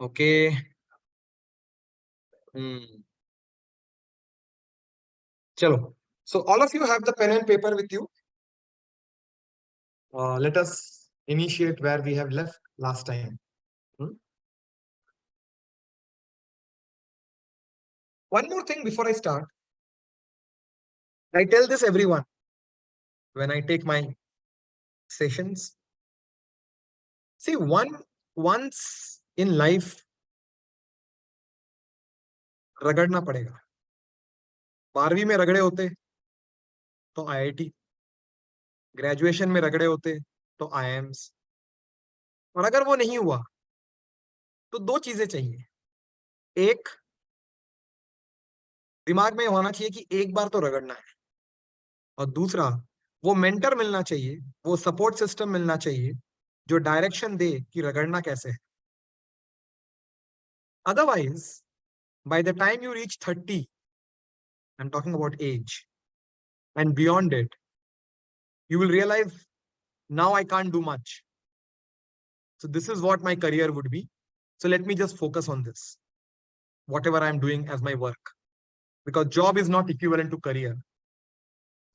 Okay. हम्म। चलो, so all of you have the pen and paper with you. Let us initiate where we have left last time. Hmm? One more thing before I start. I tell this everyone when I take my sessions. See, once in life रगड़ना पड़ेगा। 12वीं में रगड़े होते तो IIT, graduation में रगड़े होते तो IIMs, और अगर वो नहीं हुआ तो दो चीजें चाहिए। एक, दिमाग में होना चाहिए कि एक बार तो रगड़ना है, और दूसरा, वो मेंटर मिलना चाहिए, वो सपोर्ट सिस्टम मिलना चाहिए जो डायरेक्शन दे कि रगड़ना कैसे है। Otherwise by the time you reach 30, I am talking about age, and beyond it, you will realize now I can't do much. So this is what my career would be. So let me just focus on this, whatever I'm doing as my work, because job is not equivalent to career,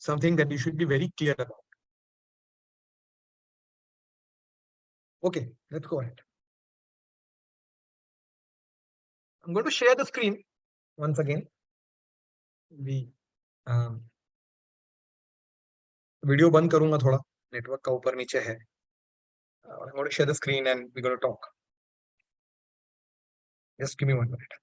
something that you should be very clear about. Okay, let's go ahead. I'm going to share the screen once again. The video बंद करूंगा, थोड़ा network का ऊपर नीचे है। I'm going to share the screen and we're going to talk. Just give me 1 minute.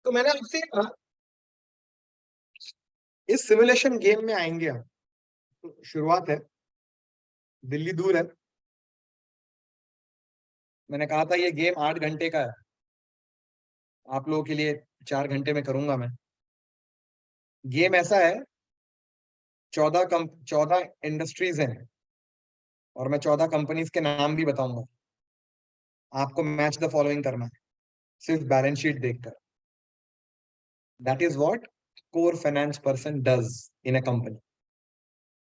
तो मैंने आपसे कहा इस सिमुलेशन गेम में आएंगे हम। तो शुरुआत है, दिल्ली दूर है। मैंने कहा था ये गेम 8 घंटे का है, आप लोगों के लिए 4 घंटे में करूंगा मैं। गेम ऐसा है, 14 इंडस्ट्रीज हैं, और मैं 14 कंपनीज के नाम भी बताऊंगा। आपको मैच द फॉलोइंग करना है सिर्फ बैलेंस शीट देखकर। That is what core finance person does in a company,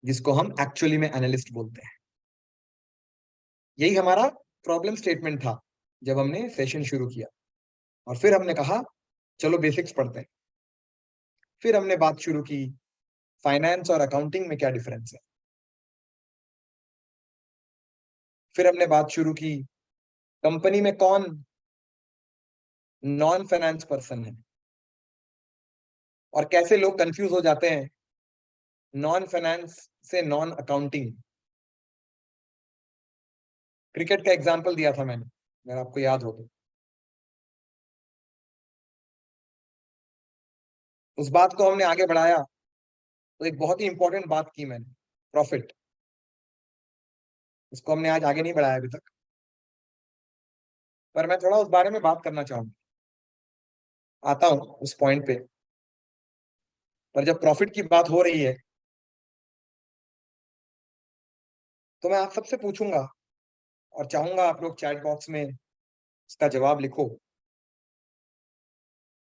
जिसको हम एक्चुअली में एनालिस्ट बोलते हैं। यही हमारा प्रॉब्लम स्टेटमेंट था जब हमने सेशन शुरू किया, और फिर हमने कहा चलो बेसिक्स पढ़ते हैं। फिर हमने बात शुरू की फाइनेंस और अकाउंटिंग में क्या डिफरेंस है। फिर हमने बात शुरू की कंपनी में कौन नॉन फाइनेंस पर्सन है, और कैसे लोग कंफ्यूज हो जाते हैं नॉन फाइनेंस से नॉन अकाउंटिंग। क्रिकेट का एग्जांपल दिया था मैंने, अगर आपको याद हो तो। उस बात को हमने आगे बढ़ाया तो एक बहुत ही इंपॉर्टेंट बात की मैंने, प्रॉफिट। उसको हमने आज आगे नहीं बढ़ाया अभी तक, पर मैं थोड़ा उस बारे में बात करना चाहूंगा, आता हूं उस पॉइंट पे। पर जब प्रॉफिट की बात हो रही है तो मैं आप सबसे पूछूंगा, और चाहूंगा आप लोग चैट बॉक्स में इसका जवाब लिखो,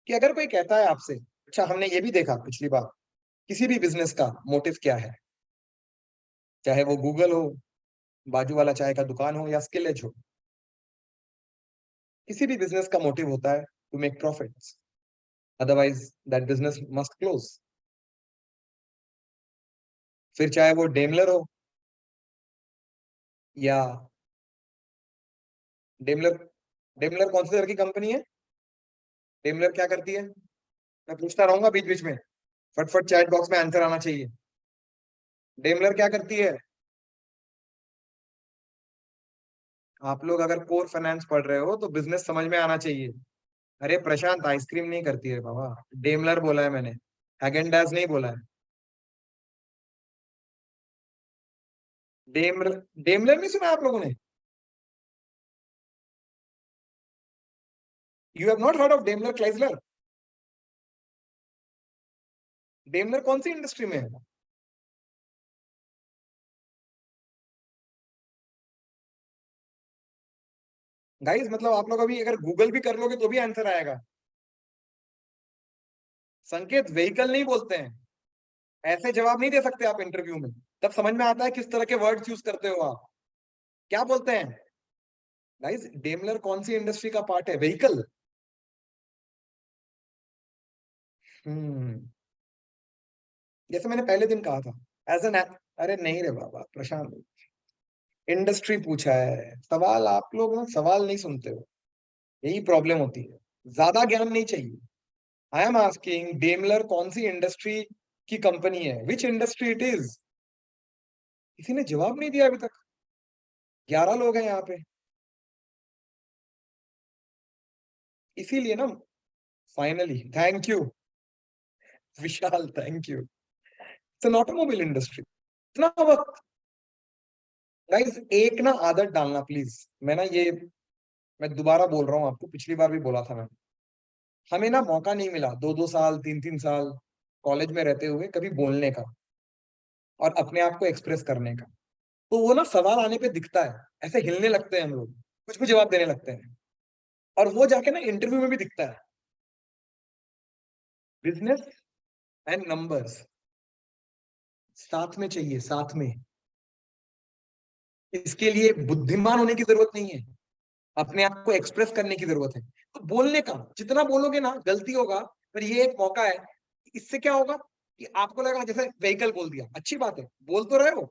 कि अगर कोई कहता है आपसे, अच्छा हमने ये भी देखा पिछली बार, किसी भी बिजनेस का मोटिव क्या है, चाहे वो गूगल हो, बाजू वाला चाय का दुकान हो, या स्किलेज हो, किसी भी बिजनेस का मोटिव होता है to make profits, otherwise that business must close. फिर चाहे वो डेमलर हो, या डेमलर डेमलर कौन सी तरह की कंपनी है, डेमलर क्या करती है, मैं पूछता रहूंगा बीच बीच में, फटफट चैट बॉक्स में आंसर आना चाहिए। डेमलर क्या करती है? आप लोग अगर कोर फाइनेंस पढ़ रहे हो तो बिजनेस समझ में आना चाहिए। अरे प्रशांत, आइसक्रीम नहीं करती है बाबा, डेमलर बोला है मैंने, हैगेन-डाज़ नहीं बोला है। डेमलर डेमलर नहीं सुना आप लोगों ने? You have not heard of Daimler Chrysler? Daimler कौन सी इंडस्ट्री में है? गाइस मतलब आप लोग अभी अगर गूगल भी कर लोगे तो भी आंसर आएगा। संकेत व्हीकल नहीं बोलते हैं, ऐसे जवाब नहीं दे सकते आप इंटरव्यू में। तब समझ में आता है किस तरह के वर्ड्स यूज करते हो आप। क्या बोलते हैं गाइस? डेमलर कौन सी इंडस्ट्री का पार्ट है? व्हीकल। हम्म, जैसे मैंने पहले दिन कहा था, एज एन, अरे नहीं रे बाबा प्रशांत, इंडस्ट्री पूछा है सवाल, आप लोग ना सवाल नहीं सुनते हो, यही प्रॉब्लम होती है। ज्यादा ज्ञान नहीं चाहिए। आई एम आस्किंग डेमलर कौन सी इंडस्ट्री की कंपनी है, विच इंडस्ट्री इट इज। किसी ने जवाब नहीं दिया अभी तक। 11 लोग हैं यहाँ पे, इसीलिए ना। Finally thank you Vishal, thank you. It's an automobile industry. इतना वक्त, गाइस एक ना आदत डालना प्लीज। मैं ना ये, मैं दोबारा बोल रहा हूँ आपको, पिछली बार भी बोला था मैं। हमें ना मौका नहीं मिला 2-2 साल 3-3 साल कॉलेज में रहते हुए कभी बोलने का और अपने आप को एक्सप्रेस करने का। तो वो ना सवाल आने पे दिखता है, ऐसे हिलने लगते हैं हम लोग, कुछ भी जवाब देने लगते हैं। और वो जाके ना इंटरव्यू में भी दिखता है। बिजनेस एंड नंबर्स साथ में चाहिए, साथ में। इसके लिए बुद्धिमान होने की जरूरत नहीं है, अपने आप को एक्सप्रेस करने की जरूरत है। तो बोलने का जितना बोलोगे ना गलती होगा, पर ये एक मौका है। इससे क्या होगा कि आपको लगा जैसे व्हीकल बोल दिया, अच्छी बात है, बोल तो रहे हो,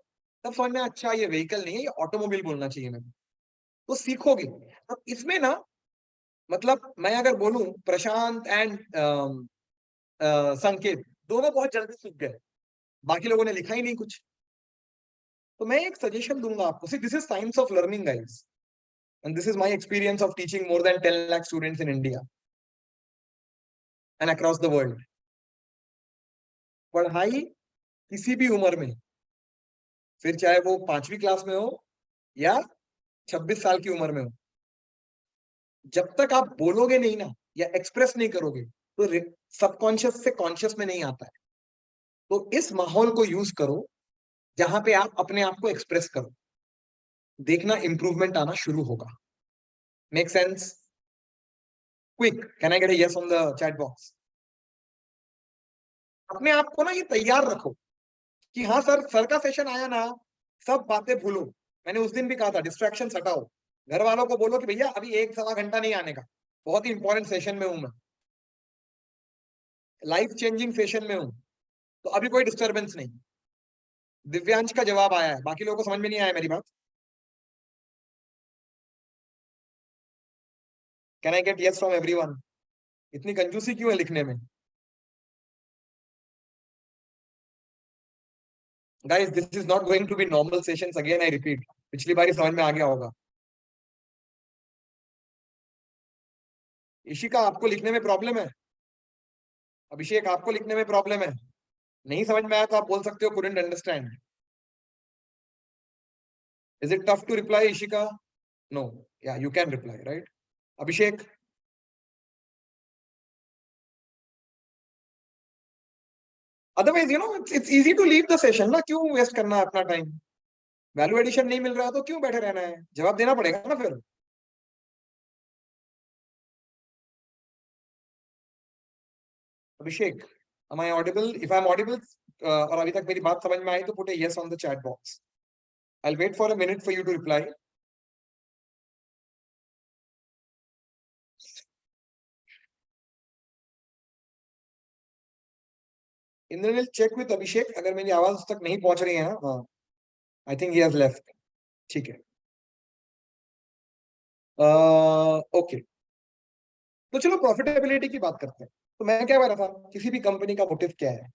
तब समझ में अच्छा ये व्हीकल नहीं है, ये ऑटोमोबाइल बोलना चाहिए मेरे। तो सीखोगे। अब इसमें ना, मतलब मैं अगर बोलूं प्रशांत एंड संकेत दोनों बहुत जल्दी सीख गए, बाकी लोगों ने लिखा ही नहीं कुछ। तो मैं एक सजेशन दूंगा आपको, see this is science of learning guys, and this is my experience of teaching more than 10 lakh students in India and across the world. पढ़ाई किसी भी उम्र में, फिर चाहे वो 5वीं क्लास में हो या 26 साल की उम्र में हो, जब तक आप बोलोगे नहीं ना या एक्सप्रेस नहीं करोगे तो सबकॉन्शियस से कॉन्शियस में नहीं आता है। तो इस माहौल को यूज करो जहां पे आप अपने आप को एक्सप्रेस करो, देखना इंप्रूवमेंट आना शुरू होगा। Make sense? Quick, can I get a yes on the chat box? अपने आप को ना ये तैयार रखो कि हाँ सर, सर का सेशन आया ना, सब बातें भूलो। मैंने उस दिन भी कहा था डिस्ट्रैक्शन हटाओ। घर वालों को बोलो कि भैया अभी 1-1.25 घंटा नहीं आने का, बहुत ही इंपॉर्टेंट सेशन में हूं मैं, लाइफ चेंजिंग सेशन में हूं, तो अभी कोई डिस्टरबेंस नहीं। दिव्यांश का जवाब आया है, बाकी लोगों को समझ में नहीं आया मेरी बात। Can I get yes from everyone? इतनी कंजूसी क्यों है लिखने में? Guys this is not going to be normal sessions again, I repeat. पिछली बार ही समझ में आ गया होगा। इशिका आपको लिखने में प्रॉब्लम है? अभिषेक आपको लिखने में प्रॉब्लम है? नहीं समझ में आया तो आप बोल सकते हो couldn't understand. Is it tough to reply Ishika? No, yeah you can reply right. Abhishek, otherwise you know it's easy to leave the session ना, क्यों वेस्ट करना है अपना टाइम? वैल्यू एडिशन नहीं मिल रहा तो क्यों बैठे रहना है, जवाब देना पड़ेगा ना फिर। अभिषेक, am I audible? If I'm audible, और अभी तक मेरी बात समझ में आई तो put a yes on the chat box. I'll wait for a minute for you to reply. Indranil check with Abhishek, अगर मेरी आवाज उस तक नहीं पहुंच रही है ना। हाँ, I think he has left. ठीक है। ओके, तो चलो प्रॉफिटेबिलिटी की बात करते हैं। तो मैं क्या कह रहा था, किसी भी कंपनी का मोटिव क्या है?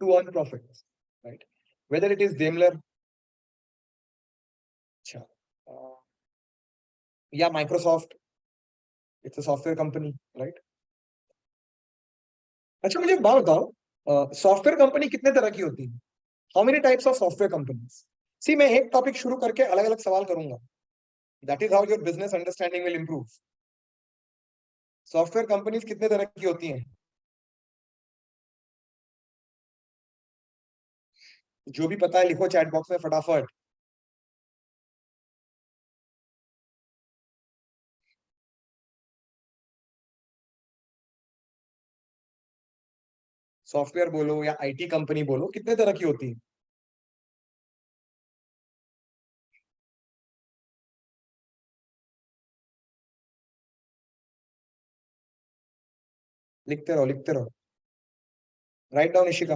To earn profit, right? Whether it is Daimler, अच्छा, या Microsoft, it's a software company, right? अच्छा मुझे एक बात बताओ, सॉफ्टवेयर कंपनी कितने तरह की होती है? How many types of software companies? See मैं एक टॉपिक शुरू करके अलग अलग सवाल करूंगा, that is how your business understanding will improve. Software companies कितने तरह की होती हैं? जो भी पता है लिखो चैट बॉक्स में फटाफट। सॉफ्टवेयर बोलो या आईटी कंपनी बोलो, कितने तरह की होती है? लिखते रहो, लिखते रहो। Write down Ishika.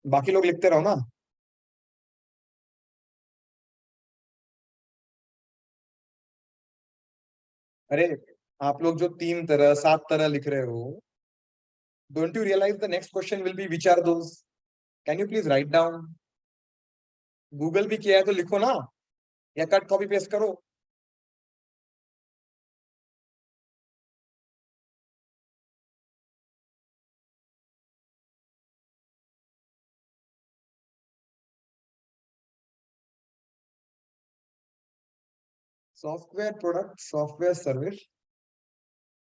बाकी लोग लिखते रहो ना। अरे, आप लोग जो 3 तरह 7 तरह लिख रहे हो, don't you realize the next question will be which are those? Can you please write down? Google भी किया है तो लिखो ना, या कट कॉपी पेस्ट करो। Software product, software service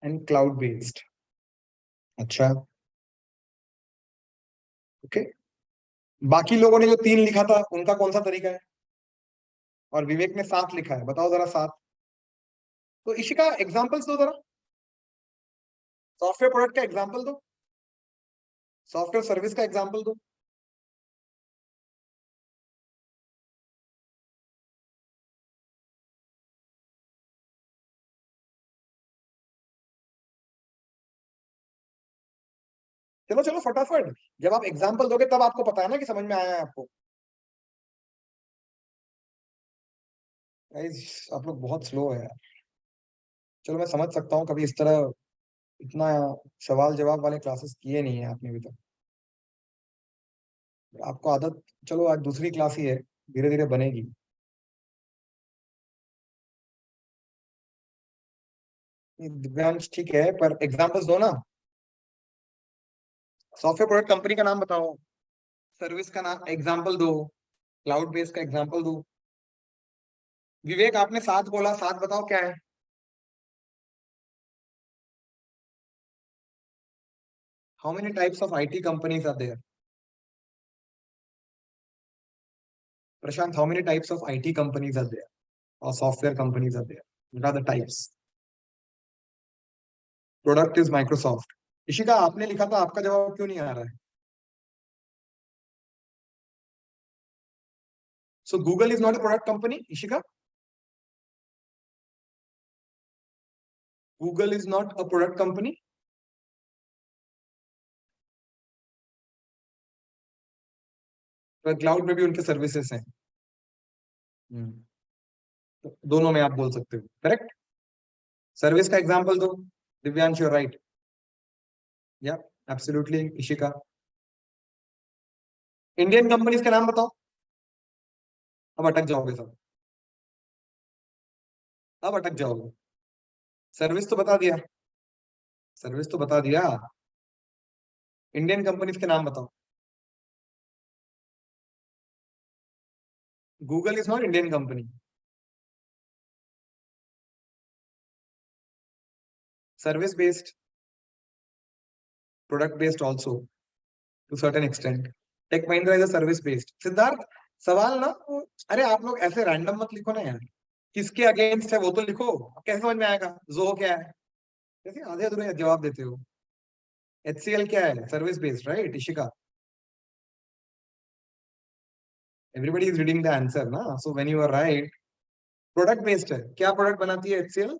and cloud based. अच्छा, ओके। बाकी लोगों ने जो 3 लिखा था उनका कौन सा तरीका है? और विवेक ने 7 लिखा है, बताओ जरा 7। तो इशिका एग्जांपल्स दो जरा। सॉफ्टवेयर प्रोडक्ट का एग्जांपल दो, सॉफ्टवेयर सर्विस का एग्जांपल दो। चलो चलो फटाफट, जब आप एग्जांपल दोगे तब आपको पता है ना कि समझ में आया है आपको। Guys, आप लोग बहुत स्लो है यार। चलो मैं समझ सकता हूँ, कभी इस तरह इतना सवाल जवाब वाले क्लासेस किए नहीं है आपने अभी तक। आपको आदत, चलो आज दूसरी क्लास ही है, धीरे धीरे बनेगी। दिव्यांश ठीक है, पर एग्जांपल्स दो ना। सॉफ्टवेयर प्रोडक्ट कंपनी का नाम बताओ, सर्विस का नाम एग्जांपल दो, क्लाउड बेस्ड का एग्जांपल दो। विवेक आपने 7 बोला, 7 बताओ क्या है? How many types of IT companies are there? Prashant, how many types of IT companies are there और software companies are there? What are the types? Product is Microsoft. Ishika आपने लिखा था, आपका जवाब क्यों नहीं आ रहा है? सो Google is not a product company Ishika? Google is not a product company? Cloud में भी उनके सर्विसेज हैं। हम्म, तो दोनों में आप बोल सकते हो, करेक्ट। सर्विस का एग्जांपल दो। Divyansh, you right. या एब्सोल्युटली इशिका। इंडियन कंपनीज के नाम बताओ। अब अटक जाओगे सब, अब अटक जाओगे। सर्विस तो बता दिया, सर्विस तो बता दिया। इंडियन कंपनीज के नाम बताओ। Google is not Indian company. Service based, product based also to certain extent. Tech Mahindra is a service based. Siddharth, सवाल ना अरे आप लोग ऐसे रैंडम मत लिखो ना यार। किसके अगेंस्ट है वो तो लिखो। अब कैसे समझ में आएगा जो क्या है? कैसे आधे अधूरे जवाब देते हो? एचसीएल क्या है? Service based, right Ishika? Everybody is reading the answer ना, so when you are right. Product based है, क्या प्रोडक्ट बनाती है एचसीएल?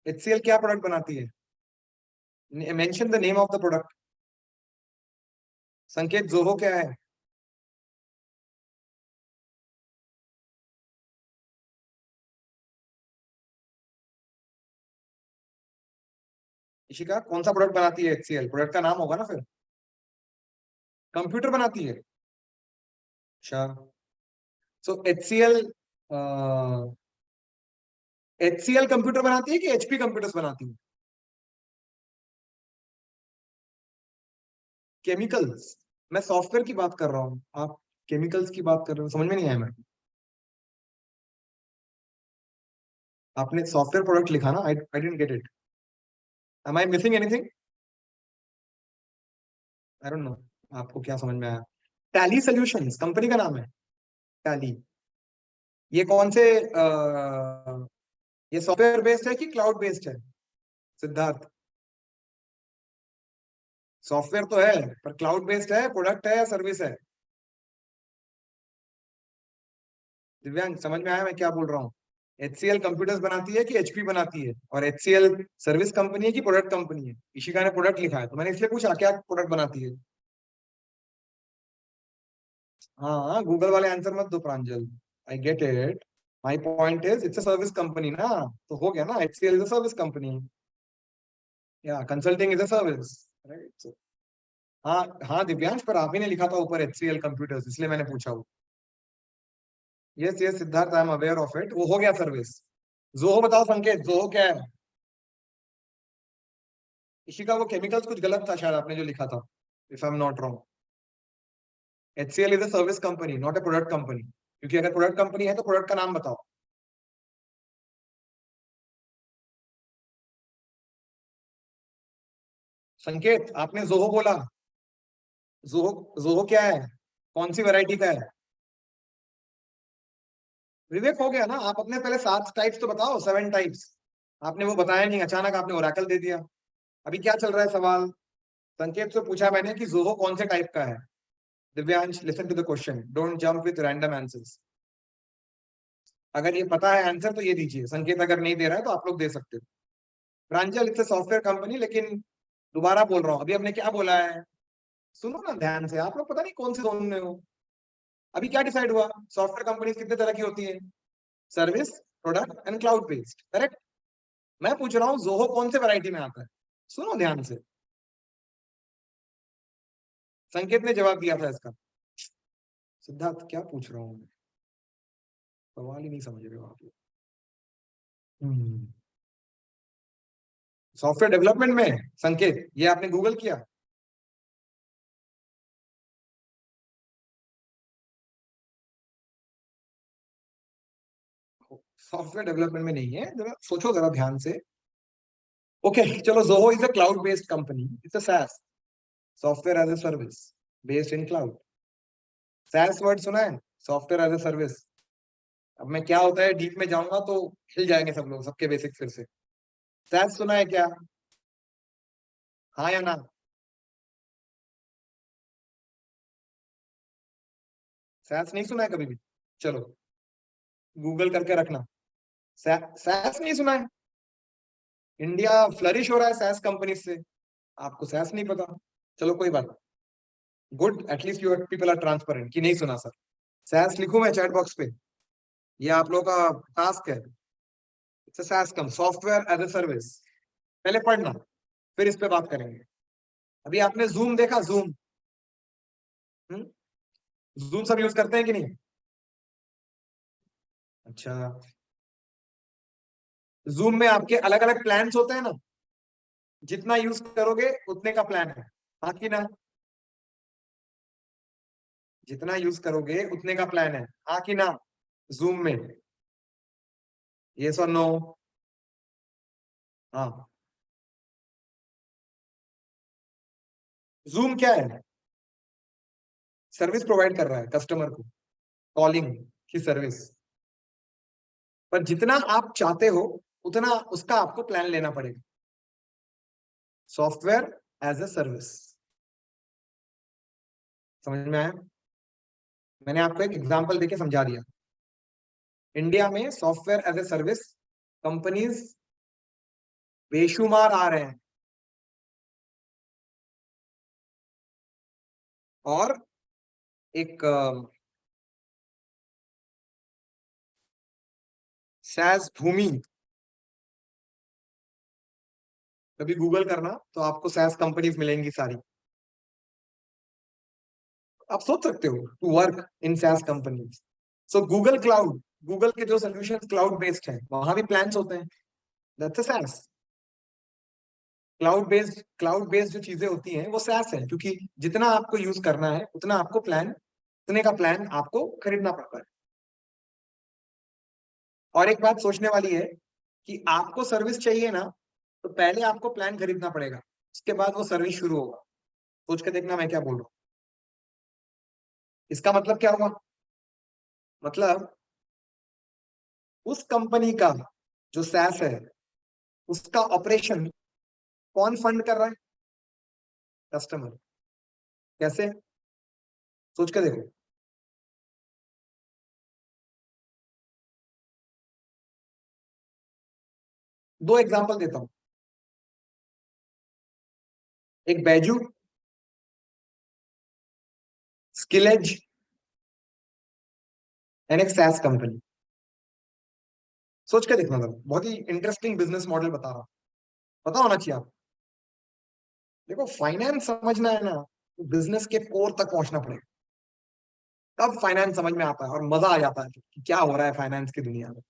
एचसीएल क्या प्रोडक्ट बनाती है? Mention the name of the product. संकेत, जोहो क्या है? इशिका, कौन सा प्रोडक्ट बनाती है एचसीएल? प्रोडक्ट का नाम होगा ना फिर। कंप्यूटर बनाती है? अच्छा। सो एचसीएल, एचसीएल कंप्यूटर बनाती है कि एचपी कंप्यूटर्स बनाती है? केमिकल्स। मैं सॉफ्टवेयर की बात कर रहा हूँ, आप केमिकल्स की बात कर रहे हो, समझ में नहीं आया मेरे को। आपने सॉफ्टवेयर प्रोडक्ट लिखा ना, I I didn't get it. Am I missing anything? I don't know, आपको क्या समझ में आया? टैली सॉल्यूशंस कंपनी का नाम है? टैली। ये कौन से ये सॉफ्टवेयर बेस्ड है कि क्लाउड बेस्ड है सिद्धार्थ? सॉफ्टवेयर तो है पर क्लाउड बेस्ड है, प्रोडक्ट है या सर्विस है? दिव्यांग समझ में आया मैं क्या बोल रहा हूँ? HCL कंप्यूटर्स बनाती है कि HP बनाती है? और HCL सर्विस कंपनी है कि प्रोडक्ट कंपनी है? इशिका ने प्रोडक्ट लिखा है तो मैंने इसलिए पूछा क्या प्रोडक्ट बनाती है। हाँ गूगल वाले आंसर मत दो Pranjal, I get it. My point is it's a service company ना, तो हो गया ना, HCL is a service company, या consulting is a service, right? हाँ हाँ दिव्यांश, पर आप ही ने लिखा था ऊपर HCL कंप्यूटर्स, इसलिए मैंने पूछा वो। Yes yes Siddharth, I am aware of it, वो हो गया सर्विस। जोहो बताओ संकेत, जोहो क्या है? इशिका वो केमिकल्स कुछ गलत था शायद आपने जो लिखा था, if I am not wrong. HCL is a service company not a product company, क्योंकि अगर प्रोडक्ट कंपनी है तो प्रोडक्ट का नाम बताओ। संकेत आपने जोहो बोला, जोहो, जोहो क्या है? कौन सी वैरायटी का है? विवेक हो गया ना, आप अपने पहले 7 टाइप्स तो बताओ, 7 टाइप्स। आपने वो बताया नहीं, अचानक आपने ओरेकल दे दिया। अभी क्या चल रहा है सवाल? संकेत से पूछा मैंने कि जोहो कौन से टाइप का है। Divyansh listen to the question, don't jump with random answers. अगर ये पता है आंसर तो ये दीजिए, संकेत अगर नहीं दे रहा है तो आप लोग दे सकते हो। प्रांजल इट्स सॉफ्टवेयर कंपनी, लेकिन दोबारा बोल रहा हूँ, अभी हमने क्या बोला है? सुनो ना ध्यान से, आप लोग पता नहीं कौन से जोन में हो। अभी क्या डिसाइड हुआ? सॉफ्टवेयर कंपनी कितने तरह की होती है? Service, product and cloud based, correct? मैं पूछ रहा हूँ जोहो कौन से वैरायटी में आता है? सुनो ध्यान से। संकेत ने जवाब दिया था इसका। सिद्धार्थ क्या पूछ रहा हूँ मैं, सवाल ही नहीं समझ रहे हो आप लोग। सॉफ्टवेयर डेवलपमेंट में संकेत, ये आपने गूगल किया? सॉफ्टवेयर डेवलपमेंट में नहीं है, जरा सोचो जरा ध्यान से। ओके चलो, Zoho is a cloud based company, it's a SaaS, software as a service based in cloud. SaaS word सुना है? Software as a service. अब मैं क्या होता है डीप में जाऊंगा तो हिल जाएंगे सब लोग, सबके बेसिक फिर से। SaaS सुना है क्या? हाँ या ना? SaaS नहीं सुना है कभी भी? चलो गूगल करके रखना। SaaS नहीं सुना है? इंडिया फ्लरिश हो रहा है SaaS कंपनी से, आपको SaaS नहीं पता? चलो कोई बात, good, at least you people are transparent कि नहीं सुना सर। SaaS लिखूं मैं चैट बॉक्स पे? ये आप लोगों का टास्क है। It's SaaS cum software as a service. पहले पढ़ना, फिर इस पे बात करेंगे। अभी आपने जूम देखा, जूम? जूम सब यूज करते हैं कि नहीं? अच्छा, जूम में आपके अलग अलग प्लान्स होते हैं ना, जितना यूज करोगे उतने का प्लान है, हाँ कि ना? जितना यूज करोगे उतने का प्लान है, हाँ कि ना? जूम में, यस और नो? हाँ। जूम क्या है? सर्विस प्रोवाइड कर रहा है कस्टमर को, कॉलिंग की सर्विस। पर जितना आप चाहते हो उतना उसका आपको प्लान लेना पड़ेगा। सॉफ्टवेयर एज अ सर्विस, समझ में आया? मैंने आपको एक एग्जांपल देके समझा दिया। इंडिया में software as a service companies बेशुमार आ रहे हैं, और एक सैस भूमि, कभी गूगल करना तो आपको सैस कंपनीज मिलेंगी सारी। आप सोच सकते हो to work in SaaS companies. So Google cloud, Google के जो सोल्यूशन क्लाउड बेस्ड है वहां भी प्लान्स होते हैं, that's a SaaS. Cloud based जो चीजें होती हैं वो सैस है, क्योंकि जितना आपको यूज करना है उतना आपको प्लान, उतने का प्लान आपको खरीदना पड़ता है। और एक बात सोचने वाली है कि आपको सर्विस चाहिए ना, तो पहले आपको प्लान खरीदना पड़ेगा, उसके बाद वो सर्विस शुरू होगा। सोच के देखना मैं क्या बोल रहा हूँ। इसका मतलब क्या हुआ? मतलब उस कंपनी का जो SaaS है उसका ऑपरेशन कौन फंड कर रहा है? कस्टमर। कैसे? सोच के देखो। दो एग्जांपल देता हूं, एक बैजू, स्किलेज एंड एक SaaS कंपनी। सोच के देखना जरा, बहुत ही इंटरेस्टिंग बिजनेस मॉडल बता रहा हूं, पता होना चाहिए आपको। देखो, फाइनेंस समझना है ना, बिजनेस के कोर तक पहुंचना पड़ेगा, तब फाइनेंस समझ में आता है और मजा आ जाता है कि क्या हो रहा है फाइनेंस की दुनिया में।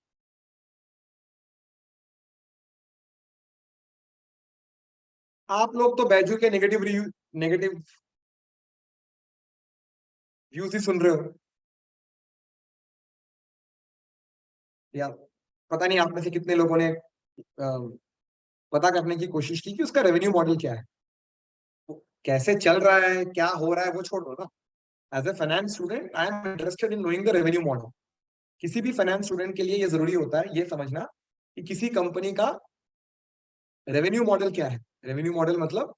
आप लोग तो बैजू के नेगेटिव व्यूज ही सुन रहे हो यार। पता नहीं आप में से कितने लोगों ने पता करने की कोशिश की कि उसका रेवेन्यू मॉडल क्या है, वो कैसे चल रहा है, क्या हो रहा है, वो छोड़ो ना। As a finance student I am interested in knowing the revenue model. किसी भी फाइनेंस स्टूडेंट के लिए ये जरूरी होता है ये समझना कि किसी कंपनी का रेवेन्यू मॉडल क्या है। रेवेन्यू मॉडल मतलब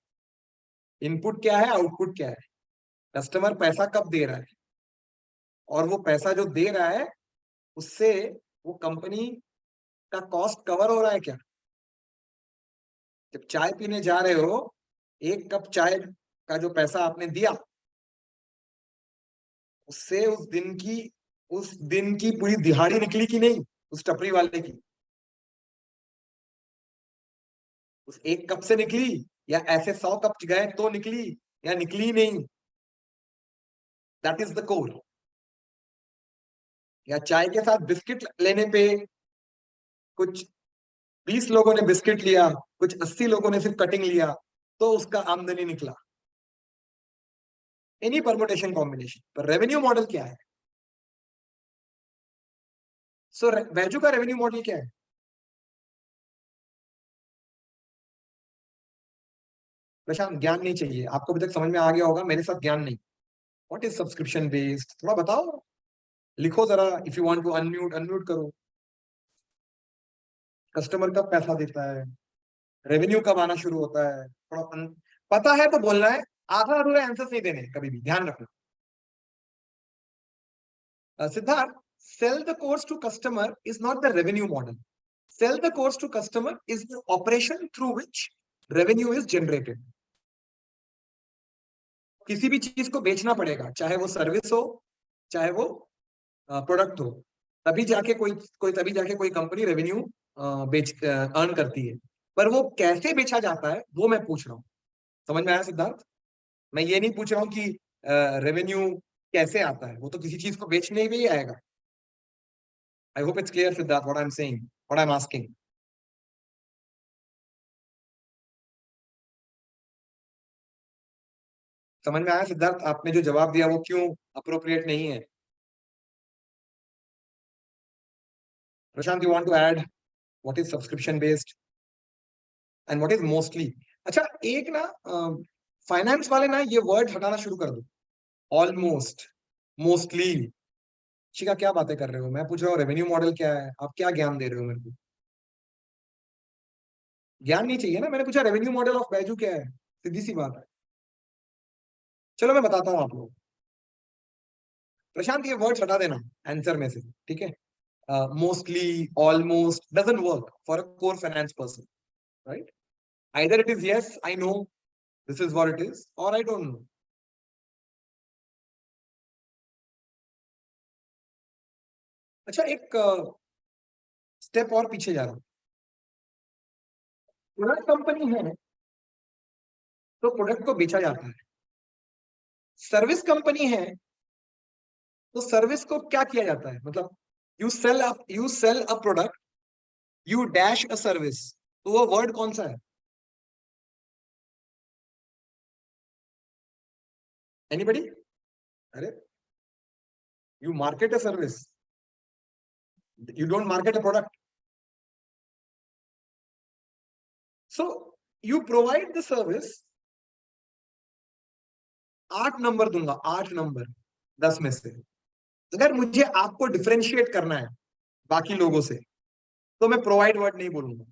इनपुट क्या है, आउटपुट क्या है, कस्टमर पैसा कब दे रहा है, और वो पैसा जो दे रहा है उससे वो कंपनी का कॉस्ट कवर हो रहा है क्या। जब चाय पीने जा रहे हो, एक कप चाय का जो पैसा आपने दिया, उससे उस दिन की पूरी दिहाड़ी निकली कि नहीं, उस टपरी वाले की। उस एक कप से निकली, या ऐसे 100 कप गए तो निकली, या निकली ही नहीं। That is the core. या चाय के साथ बिस्किट लेने पे कुछ 20 लोगों ने बिस्किट लिया, कुछ 80 लोगों ने सिर्फ कटिंग लिया, तो उसका आमदनी निकला। Any permutation combination. पर रेवेन्यू मॉडल क्या है? सो वैजू का रेवेन्यू मॉडल क्या है? प्रशांत, ज्ञान नहीं चाहिए आपको, अभी तक समझ में आ गया होगा, मेरे साथ ज्ञान नहीं। व्हाट इज सब्सक्रिप्शन बेस्ड, थोड़ा बताओ, लिखो जरा। If you want to unmute, unmute करो। कस्टमर कब पैसा देता है, रेवेन्यू कब आना शुरू होता है, थोड़ा पता है तो बोलना है। आधा अधूरे आंसर नहीं देने, कभी भी ध्यान रखना। Siddharth, sell the course to customer is not the revenue model. Sell the course to customer is the operation through which revenue is generated. किसी भी चीज को बेचना पड़ेगा, चाहे वो सर्विस हो, चाहे वो प्रोडक्ट हो, तभी जाके कोई कंपनी रेवेन्यू बेच अर्न करती है। पर वो कैसे बेचा जाता है वो मैं पूछ रहा हूँ। समझ में आया सिद्धार्थ? मैं ये नहीं पूछ रहा हूँ कि रेवेन्यू कैसे आता है, वो तो किसी चीज को बेचने में ही आएगा। I hope it's clear Siddharth what I am saying, what I am asking. समझ में आया सिद्धार्थ? आपने जो जवाब दिया वो क्यों अप्रोप्रिएट नहीं है? Prashant, you want to add what is subscription based and what is mostly? अच्छा, एक ना फाइनेंस वाले ना ये वर्ड हटाना शुरू कर दो। Almost, mostly. शिका, क्या बातें कर रहे हो? मैं पूछ रहा हूँ रेवेन्यू मॉडल क्या है, आप क्या ज्ञान दे रहे हो मेरे को? ज्ञान नहीं चाहिए ना, मैंने पूछा रेवेन्यू मॉडल ऑफ बैजू क्या है, सीधी सी बात है। चलो मैं बताता हूँ आप लोग। प्रशांत, ये वर्ड हटा देना आंसर में से, ठीक है? Mostly, almost doesn't work for a core finance person, right? Either it is yes I know this is what it is, और आई डोंट नो। अच्छा, एक स्टेप और पीछे जा रहा हूँ। प्रोडक्ट कंपनी है तो प्रोडक्ट को बेचा जाता है। सर्विस कंपनी है तो सर्विस को क्या किया जाता है, मतलब you sell a product, you dash a service. तो वो वर्ड कौन सा है? एनीबडी? अरे, you market a service, you don't market a product. So you provide the service. 8 number दूंगा, 8 नंबर 10 में से। अगर मुझे आपको डिफरेंशिएट करना है बाकी लोगों से, तो मैं प्रोवाइड वर्ड नहीं बोलूंगा,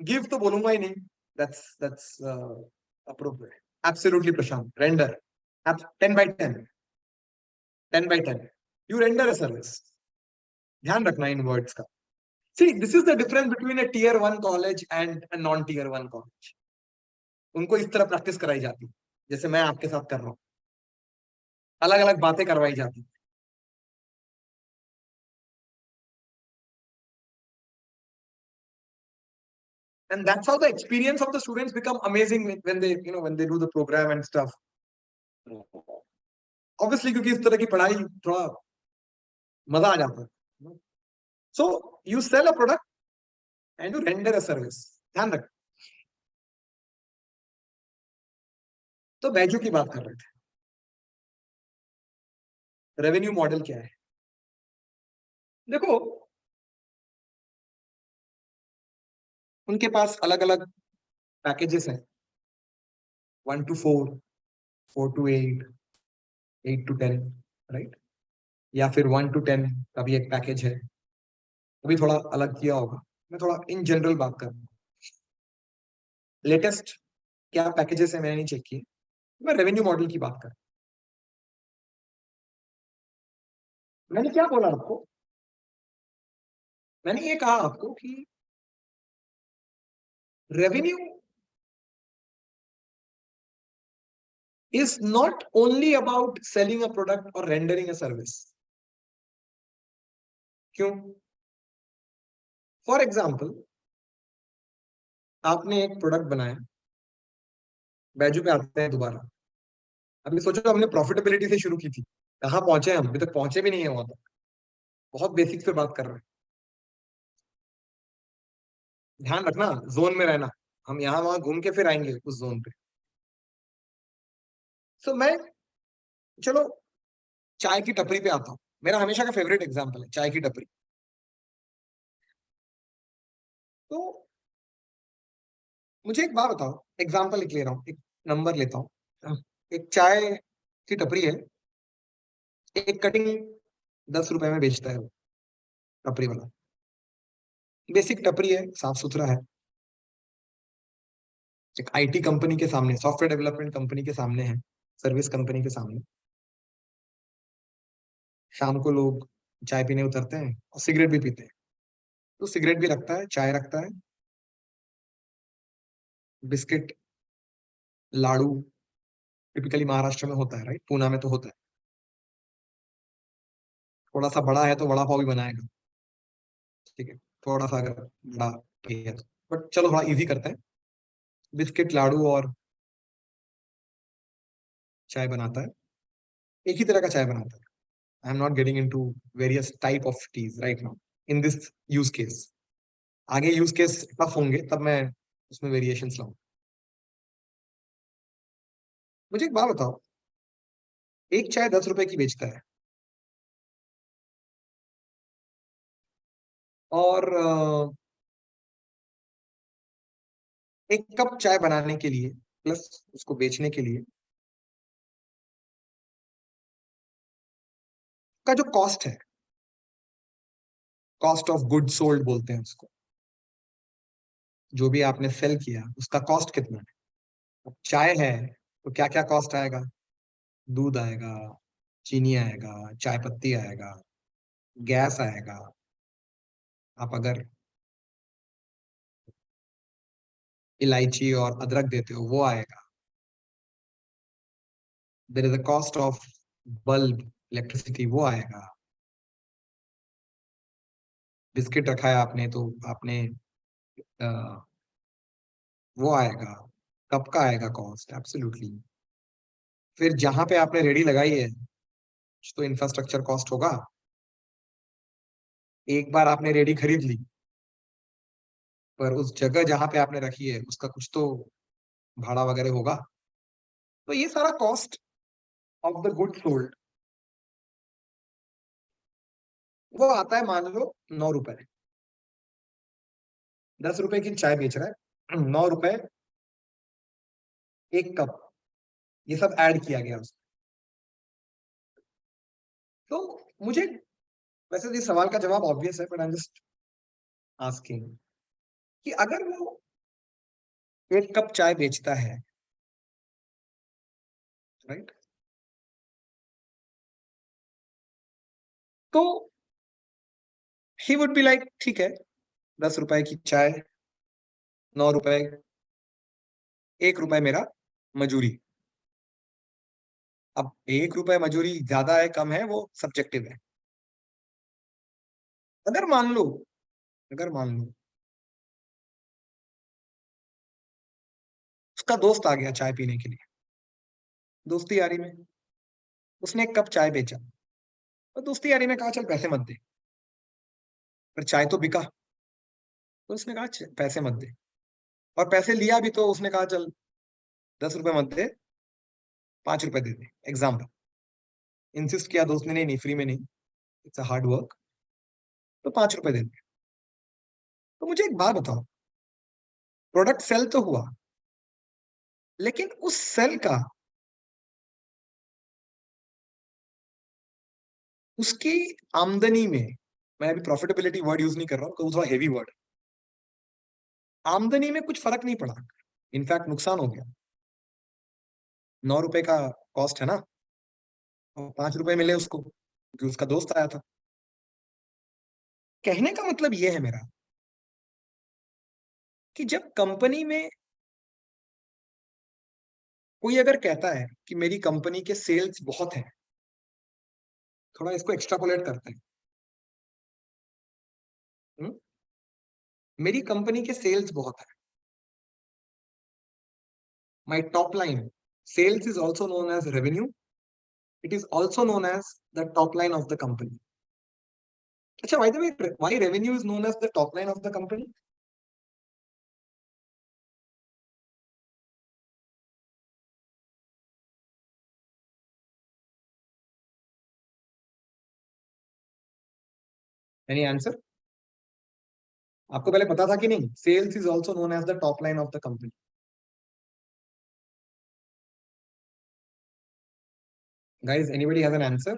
गिव तो बोलूंगा ही नहीं. That's appropriate. Absolutely Prashant. Render 10/10. 10/10. You render a service. ध्यान रखना इन वर्ड्स का. See, this is the difference between a tier 1 college and a non tier 1 college. उनको इस तरह प्रैक्टिस कराई जाती है जैसे मैं आपके साथ कर रहा हूं. अलग अलग बातें करवाई जाती. And that's how the experience of the students become amazing when they, when they do the program and stuff. Obviously, क्योंकि इस तरह की पढ़ाई थोड़ा मजा आ जाता है. So you sell a product and you render a service. ध्यान रख. तो बैजू की बात कर रहे थे. रेवेन्यू मॉडल क्या है? देखो, उनके पास अलग अलग पैकेजेस हैं. 1 to 4, 4 to 8, 8 to 10, राइट? या फिर 1 to 10 का भी एक पैकेज है. अभी थोड़ा अलग किया होगा. मैं थोड़ा इन जनरल बात कर रहा हूँ. लेटेस्ट क्या पैकेजेस है मैंने नहीं चेक किए. मैं रेवेन्यू मॉडल की बात कर. मैंने क्या बोला आपको? मैंने ये कहा आपको कि revenue is not only about selling a product or rendering a service. क्यों? फॉर एग्जाम्पल, आपने एक प्रोडक्ट बनाया. बैजू पे आते हैं दोबारा. अभी सोचो हमने प्रॉफिटेबिलिटी से शुरू की थी. कहाँ पहुंचे हम? अभी तक पहुंचे भी नहीं है वहां तक. बहुत बेसिक पे बात कर रहे हैं. ध्यान रखना, जोन में रहना. हम यहाँ वहां घूम के फिर आएंगे उस जोन पे. तो मैं, चलो चाय की टपरी पे आता हूँ. मेरा हमेशा का फेवरेट एग्जाम्पल है चाय की टपरी. तो मुझे एक बात बताओ, एग्जाम्पल ले रहा हूँ, एक नंबर लेता हूँ. एक चाय की टपरी है. एक कटिंग 10 रुपए में बेचता है वो टपरी वाला. बेसिक टपरी है, साफ सुथरा है. एक आईटी कंपनी के सामने, सॉफ्टवेयर डेवलपमेंट कंपनी के सामने है, सर्विस कंपनी के सामने. शाम को लोग चाय पीने उतरते हैं और सिगरेट भी पीते हैं. तो सिगरेट भी रखता है, चाय रखता है, बिस्किट, लाड़ू. टिपिकली महाराष्ट्र में होता है, राइट? पूना में तो होता है. थोड़ा सा बड़ा है तो वड़ा पाव भी बनाएगा. ठीक है, थोड़ा सा अगर बड़ा है तो. बट चलो थोड़ा इजी करते हैं. बिस्किट, लाड़ू और चाय बनाता है. एक ही तरह का चाय बनाता है. I am not getting into various type of teas right now in this use case. आगे यूज केस टफ होंगे तब मैं उसमें वेरिएशंस लाऊं. मुझे एक बात बताओ, एक चाय 10 रुपए की बेचता है और एक कप चाय बनाने के लिए प्लस उसको बेचने के लिए का जो कॉस्ट है, कॉस्ट ऑफ गुड सोल्ड बोलते हैं उसको, जो भी आपने सेल किया उसका कॉस्ट कितना है. अब चाय है तो क्या क्या कॉस्ट आएगा? दूध आएगा, चीनी आएगा, चाय पत्ती आएगा, गैस आएगा. आप अगर इलायची और अदरक देते हो वो आएगा. There is a cost of bulb, electricity, वो आएगा. बिस्किट रखा है आपने तो आपने वो आएगा. कब का आएगा कॉस्ट? एब्सोल्युटली. फिर जहां पे आपने रेडी लगाई है कुछ तो इंफ्रास्ट्रक्चर कॉस्ट होगा. एक बार आपने रेडी खरीद ली पर उस जगह जहां पे आपने रखी है उसका कुछ तो भाड़ा वगैरह होगा. तो ये सारा cost of the good sold वो आता है, मान लो 9 रुपए. 10 रुपए की चाय बेच रहा है, 9 रुपए एक कप. ये सब ऐड किया गया उसमें. तो मुझे, वैसे इस सवाल का जवाब ऑब्वियस है but I am just asking कि अगर वो एक कप चाय बेचता है, राइट, तो ही वुड बी लाइक ठीक है, 10 रुपए की चाय, 9 रुपए, 1 रुपए मेरा मजूरी। अब 1 रुपए मजूरी ज्यादा है कम है वो सब्जेक्टिव है। अगर मान लो, अगर मान लो उसका दोस्त आ गया चाय पीने के लिए, दोस्ती यारी में उसने एक कप चाय बेचा, और दोस्ती यारी में कहा चल पैसे मत दे, पर चाय तो बिका, तो उसने कहा पैसे मत दे, और पैसे लिया भी तो उसने कहा चल 10 रुपए मत दे, 5 रुपए दे दे, एग्जाम्पल। इंसिस्ट किया दोस्त ने, नहीं नहीं फ्री में नहीं, इट्स अ हार्ड वर्क, तो 5 रुपए दे दे। तो मुझे एक बात बताओ, प्रोडक्ट सेल तो हुआ, लेकिन उस सेल का उसकी आमदनी में, मैं अभी प्रॉफिटेबिलिटी वर्ड यूज नहीं कर रहा हूँ, थोड़ा हेवी वर्ड, आमदनी में कुछ फर्क नहीं पड़ा, इनफैक्ट नुकसान हो गया। 9 रुपए का कॉस्ट है ना, और 5 रुपए मिले उसको क्योंकि उसका दोस्त आया था। कहने का मतलब ये है मेरा कि जब कंपनी में कोई अगर कहता है कि मेरी कंपनी के सेल्स बहुत हैं, थोड़ा इसको एक्स्ट्रापोलेट करते हैं। हुँ? मेरी कंपनी के सेल्स बहुत है, my top line, sales is also known as revenue, it is also known as the top line of the company. अच्छा, by the way, why revenue is known as the top line of the company? Any answer? आपको पहले पता था कि नहीं? Sales is also known as the top line of the company. Guys, anybody has an answer?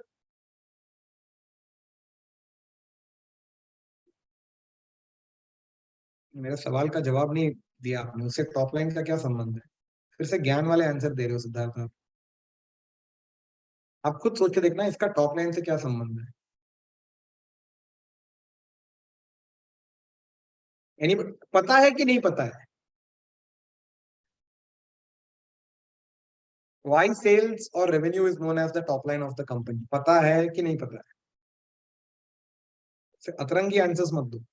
मेरे सवाल का जवाब नहीं दिया आपने, उससे टॉप लाइन का क्या संबंध है? फिर से ज्ञान वाले आंसर दे रहे हो सिद्धार्थ आप। आप खुद सोच के देखना इसका टॉप लाइन से क्या संबंध है? एनी पता है कि नहीं पता है? Why sales or revenue is known as the top line of the company? पता है कि नहीं पता है? अतरंगी आंसर्स मत दो।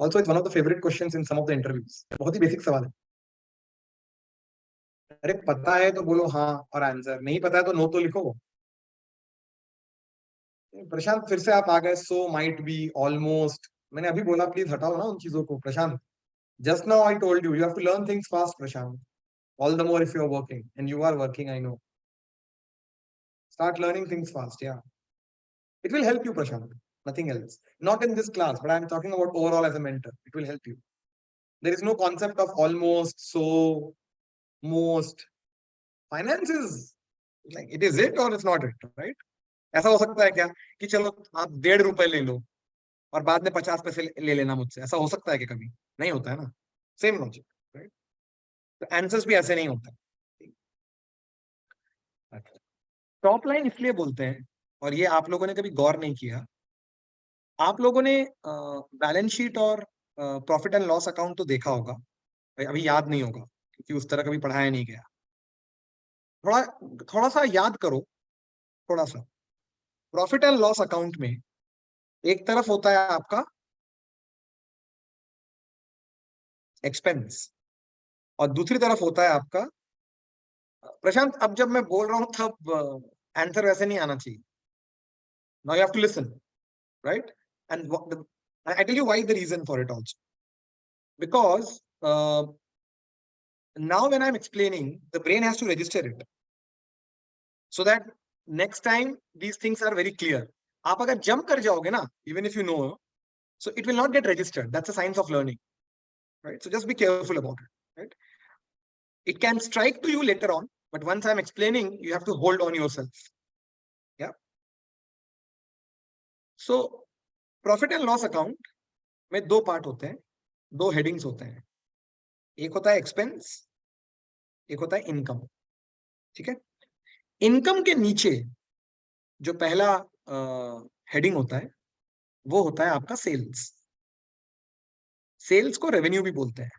Also, it's one of the favorite questions in some of the interviews. बहुत ही बेसिक सवाल है। अरे पता है तो बोलो हाँ और आंसर, नहीं पता है तो नो तो लिखो। प्रशांत फिर से आप आ गए, सो माइट बी, ऑलमोस्ट, मैंने अभी बोला प्लीज हटाओ ना उन चीजों को Prashant. Just now I told you have to learn things fast Prashant, all the more if you are working, and you are working, I know. Start learning things fast, या it will help you Prashant, nothing else. Not in this class, but I'm talking about overall as a mentor, it will help you. There is no concept of almost, so, most. Finance is like it is it or it's not it, right? ऐसा हो सकता है क्या कि चलो आप 1.5 रुपए ले लो और बाद में 50 पैसे ले लेना मुझसे, ऐसा हो सकता है कि कभी? नहीं होता है ना। Same logic, right? तो आंसर्स भी ऐसे नहीं होते। टॉप लाइन इसलिए बोलते हैं, और ये आप लोगों ने कभी गौर नहीं किया, आप लोगों ने बैलेंस शीट और प्रॉफिट एंड लॉस अकाउंट तो देखा होगा, अभी याद नहीं होगा क्योंकि उस तरह कभी पढ़ाया नहीं गया। थोड़ा थोड़ा सा याद करो, थोड़ा सा। प्रॉफिट एंड लॉस अकाउंट में एक तरफ होता है आपका एक्सपेंस, और दूसरी तरफ होता है आपका, प्रशांत अब जब मैं बोल रहा हूं तब आंसर वैसे नहीं आना चाहिए। Now you have to listen, right? And I tell you why, the reason for it also, because now when I'm explaining, the brain has to register it so that next time these things are very clear. आप अगर jump कर जाओगे ना, even if you know, so it will not get registered. That's a science of learning, right? So just be careful about it, right? It can strike to you later on, but once I'm explaining, you have to hold on yourself. Yeah. So profit and loss account में दो part होते हैं, दो headings होते हैं। एक होता है एक्सपेंस, एक होता है इनकम। ठीक है, इनकम के नीचे जो पहला हेडिंग होता है वो होता है आपका सेल्स। सेल्स को रेवेन्यू भी बोलते हैं।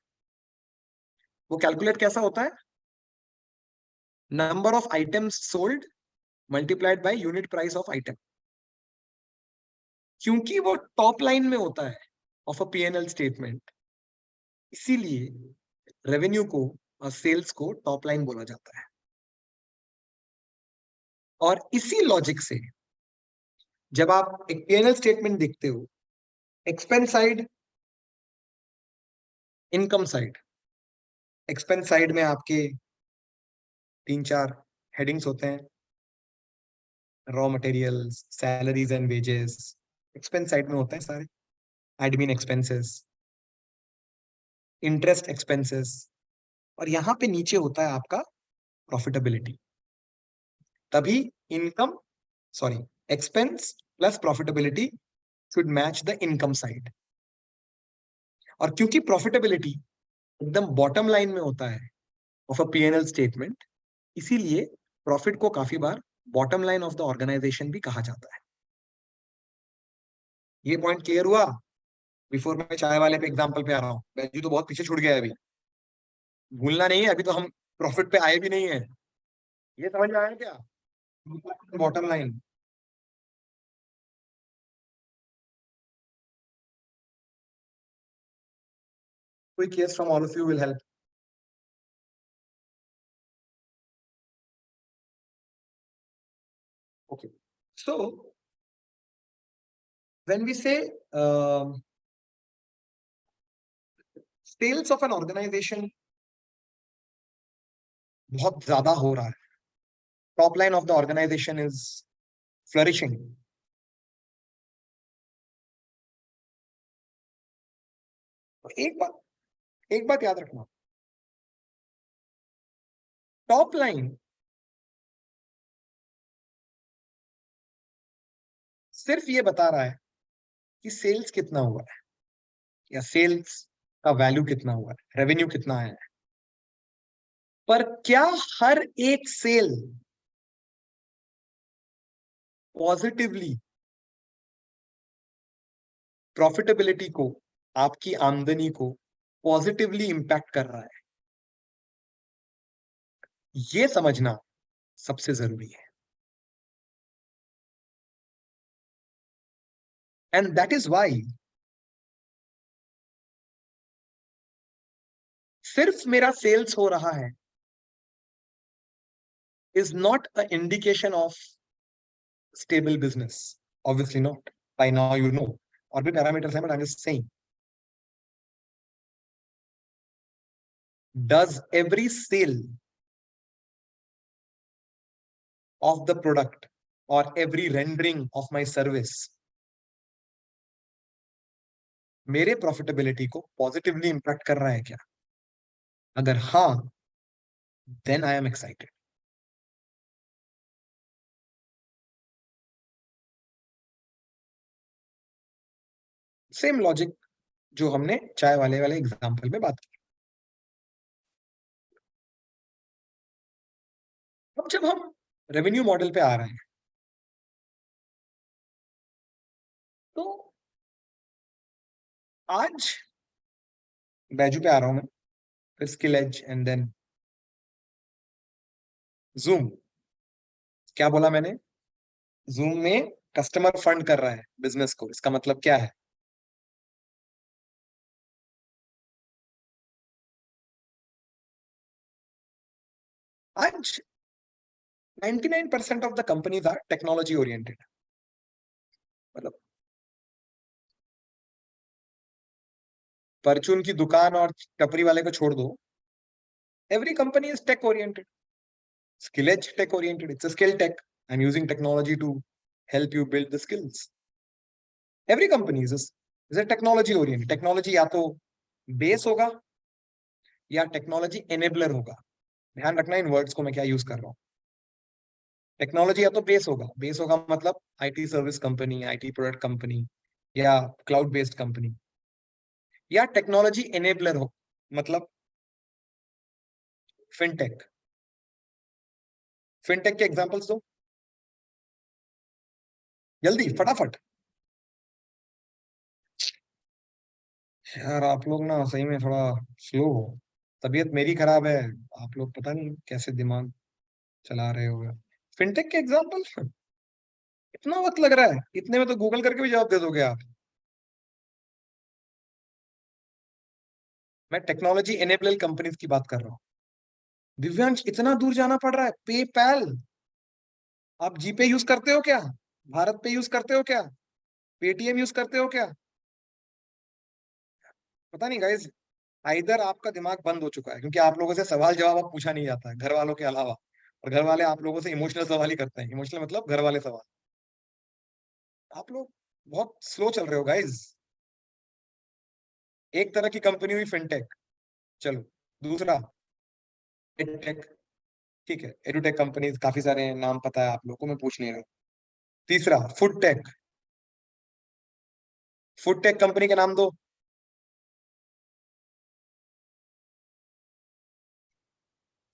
वो कैलकुलेट कैसा होता है? Number of items sold multiplied by unit price of item. क्योंकि वो टॉप लाइन में होता है ऑफ अ पीएनएल स्टेटमेंट, इसीलिए रेवेन्यू को और सेल्स को टॉप लाइन बोला जाता है। और इसी लॉजिक से जब आप एक पीएनएल स्टेटमेंट देखते हो, expense side, income side, expense side में आपके 3-4 हेडिंग्स होते हैं, raw materials, salaries and wages. Expense side में होते हैं सारे, एडमिन एक्सपेंसेस, इंटरेस्ट एक्सपेंसेस, और यहां पे नीचे होता है आपका प्रॉफिटेबिलिटी। तभी income, sorry, expense plus profitability should match the income side. और क्योंकि प्रॉफिटेबिलिटी एकदम बॉटम लाइन में होता है ऑफ अ पीएनएल स्टेटमेंट, इसीलिए प्रॉफिट को काफी बार bottom line of the organisation भी कहा जाता है। ये पॉइंट क्लियर हुआ? बिफोर मैं चाय वाले पे एग्जांपल पे आ रहा हूँ, बैजू तो बहुत पीछे छूट गया है अभी, भूलना नहीं है, अभी तो हम प्रॉफिट पे आए भी नहीं है। ये समझ में आया क्या? Bottom line. कोई case from all of you will help. Okay, so when we say sales of an organization बहुत ज्यादा हो रहा है, top line of the organization is flourishing, तो एक बात याद रखना, टॉप लाइन सिर्फ ये बता रहा है कि सेल्स कितना हुआ है या सेल्स का वैल्यू कितना हुआ है, रेवेन्यू कितना है। पर क्या हर एक सेल पॉजिटिवली प्रॉफिटेबिलिटी को, आपकी आमदनी को पॉजिटिवली इंपैक्ट कर रहा है? ये समझना सबसे जरूरी है। एंड दैट इज वाई सिर्फ मेरा सेल्स हो रहा है is not an indication of stable business. Obviously not. By now you know. और भी parameters हैं, but I'm just saying. Does every sale of the product or every rendering of my service मेरे profitability को positively impact कर रहा है क्या? अगर हाँ, then I am excited. Same logic जो हमने चाय वाले वाले एग्जाम्पल में बात की। अब जब हम रेवेन्यू मॉडल पे आ रहे हैं, तो आज बैजू पे आ रहा हूं मैं, फिर Skill Edge and then Zoom. क्या बोला मैंने? जूम में कस्टमर फंड कर रहा है बिजनेस को, इसका मतलब क्या है? आज 99% of the companies are technology oriented. मतलब परचून की दुकान और टपरी वाले को छोड़ दो, every company is tech oriented. Skill Edge tech oriented, it's a skill tech. I am using technology to help you build the skills. Every company is a technology oriented. Technology या तो बेस होगा या technology enabler होगा। ध्यान रखना इन words को मैं क्या यूज कर रहा हूं। टेक्नोलॉजी या तो बेस होगा मतलब IT service company, IT product company या क्लाउड बेस्ड कंपनी, या टेक्नोलॉजी एनेबलर हो मतलब फिनटेक। फिनटेक के एग्जांपल्स दो जल्दी फटाफट। यार आप लोग ना सही में थोड़ा स्लो हो, तबीयत मेरी खराब है, आप लोग पता नहीं कैसे दिमाग चला रहे हो। फिनटेक के एग्जांपल इतना वक्त लग रहा है, इतने में तो गूगल करके भी जवाब दे दोगे आप। मैं टेक्नोलॉजी एनेबल कंपनीज की बात कर रहा हूँ। दिव्यांश इतना दूर जाना पड़ रहा है? पेपैल, आप जीपे यूज करते हो क्या? भारत पे यूज करते हो क्या? पेटीएम यूज करते हो क्या? पता नहीं गाइज, इधर आपका दिमाग बंद हो चुका है, क्योंकि आप लोगों से सवाल जवाब अब पूछा नहीं जाता है घर वालों के अलावा, और घर वाले आप लोगों से इमोशनल सवाल ही करते हैं। इमोशनल मतलब घर वाले सवाल। आप लोग बहुत स्लो चल रहे हो गाइज। एक तरह की कंपनी हुई फिनटेक, चलो। दूसरा एडटेक, ठीक है, एडुटेक कंपनीज काफी सारे हैं, नाम पता है आप लोगों को, मैं पूछ नहीं रहा। तीसरा food tech, food tech company के नाम दो।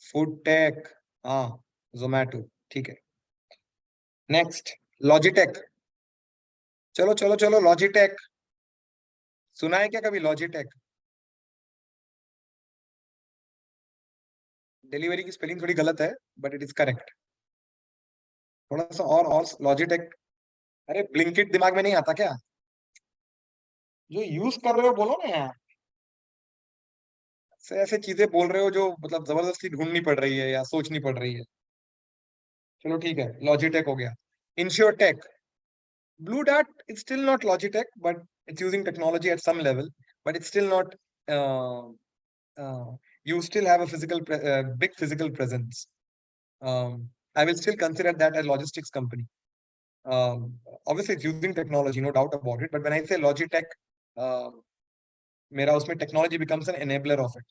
फूड टेक, हाँ, जोमैटो, ठीक है। नेक्स्ट लॉजिटेक, चलो चलो चलो, लॉजिटेक, सुना है क्या कभी लॉजिटेक? डिलीवरी की स्पेलिंग थोड़ी गलत है, बट इट इज करेक्ट। थोड़ा सा और लॉजिटेक। अरे ब्लिंकिट दिमाग में नहीं आता क्या? जो यूज कर रहे हो बोलो ना यार। ऐसे ऐसे चीजें बोल रहे हो जो मतलब जबरदस्ती ढूंढनी पड़ रही है या सोचनी पड़ रही है। चलो ठीक है, लॉजिटेक हो गया। Insurtech, blue dart is still not Logitech, but it's using technology at some level, but it's still not. Uh, you still have a big physical presence. I will still consider that a logistics company. Obviously, it's using technology, no doubt about it. But when I say Logitech, uh, मेरा उसमें technology becomes an enabler of it.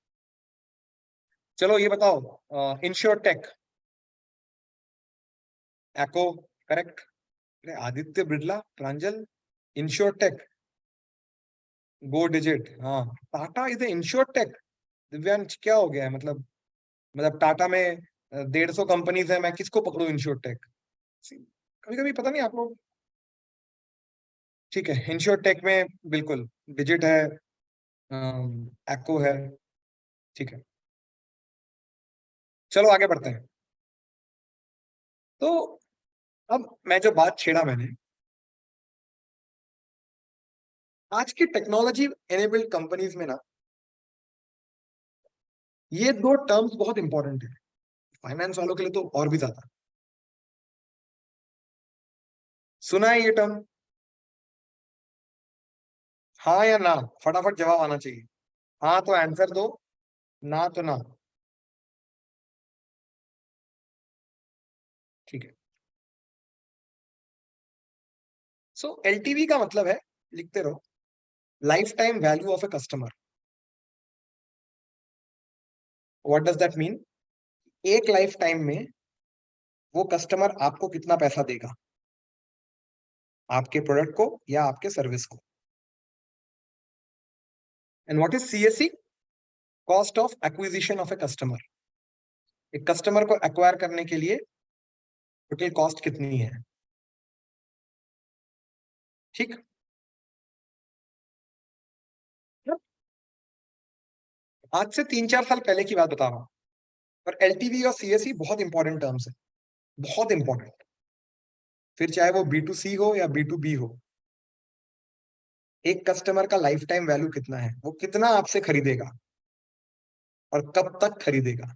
चलो ये बताओ, insurtech, एको, correct? अरे आदित्य बिरला, प्रांजल, insurtech, गो digit, हाँ। Tata is insurtech. Divyansh क्या हो गया है मतलब टाटा में 150 कंपनीज है, मैं किसको पकड़ू इंश्योरटेक? कभी कभी पता नहीं आप लोग। ठीक है, इंश्योरटेक में बिल्कुल डिजिट है, एक्को है, ठीक है। चलो आगे बढ़ते हैं। तो अब मैं जो बात छेड़ा मैंने, आज की टेक्नोलॉजी एनेबल्ड कंपनीज में ना, ये दो टर्म्स बहुत इंपॉर्टेंट है, फाइनेंस वालों के लिए तो और भी ज्यादा। सुना है ये टर्म? हाँ या ना? फटाफट जवाब आना चाहिए। हाँ तो आंसर दो, ना तो ना। ठीक है। सो एलटीवी का मतलब है, लिखते रहो, life time value of a customer. What does that mean? एक लाइफ टाइम में वो कस्टमर आपको कितना पैसा देगा, आपके प्रोडक्ट को या आपके सर्विस को। And what is CSC? Cost of acquisition of a customer. एक कस्टमर को एक्वायर करने के लिए टोटल कॉस्ट कितनी है, ठीक। आज से 3-4 साल पहले की बात बता रहा हूं, और एलटीवी और सीएससी बहुत इंपॉर्टेंट टर्म्स है, बहुत इंपॉर्टेंट। फिर चाहे वो बी टू सी हो या बी टू बी हो, एक कस्टमर का लाइफ टाइम वैल्यू कितना है, वो कितना आपसे खरीदेगा और कब तक खरीदेगा।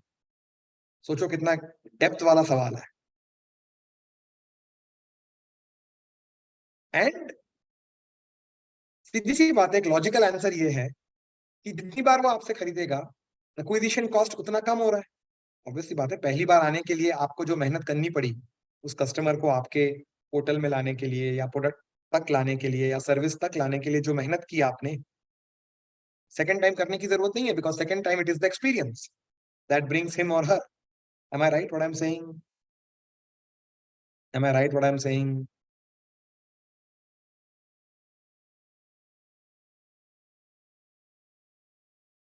सोचो कितना डेप्थ वाला सवाल है। एंड सीधी सी बात है, एक लॉजिकल आंसर ये है कि जितनी बार वो आपसे खरीदेगा, एक्विजिशन कॉस्ट उतना कम हो रहा है। ऑब्वियसली बात है, पहली बार आने के लिए आपको जो मेहनत करनी पड़ी उस कस्टमर को आपके पोर्टल में लाने के लिए या प्रोडक्ट तक लाने के लिए या सर्विस तक लाने के लिए जो मेहनत की आपने, सेकंड टाइम करने की जरूरत नहीं है, because second time it is the experience that brings him or her. Am I right what I am saying? Am I right what I'm saying?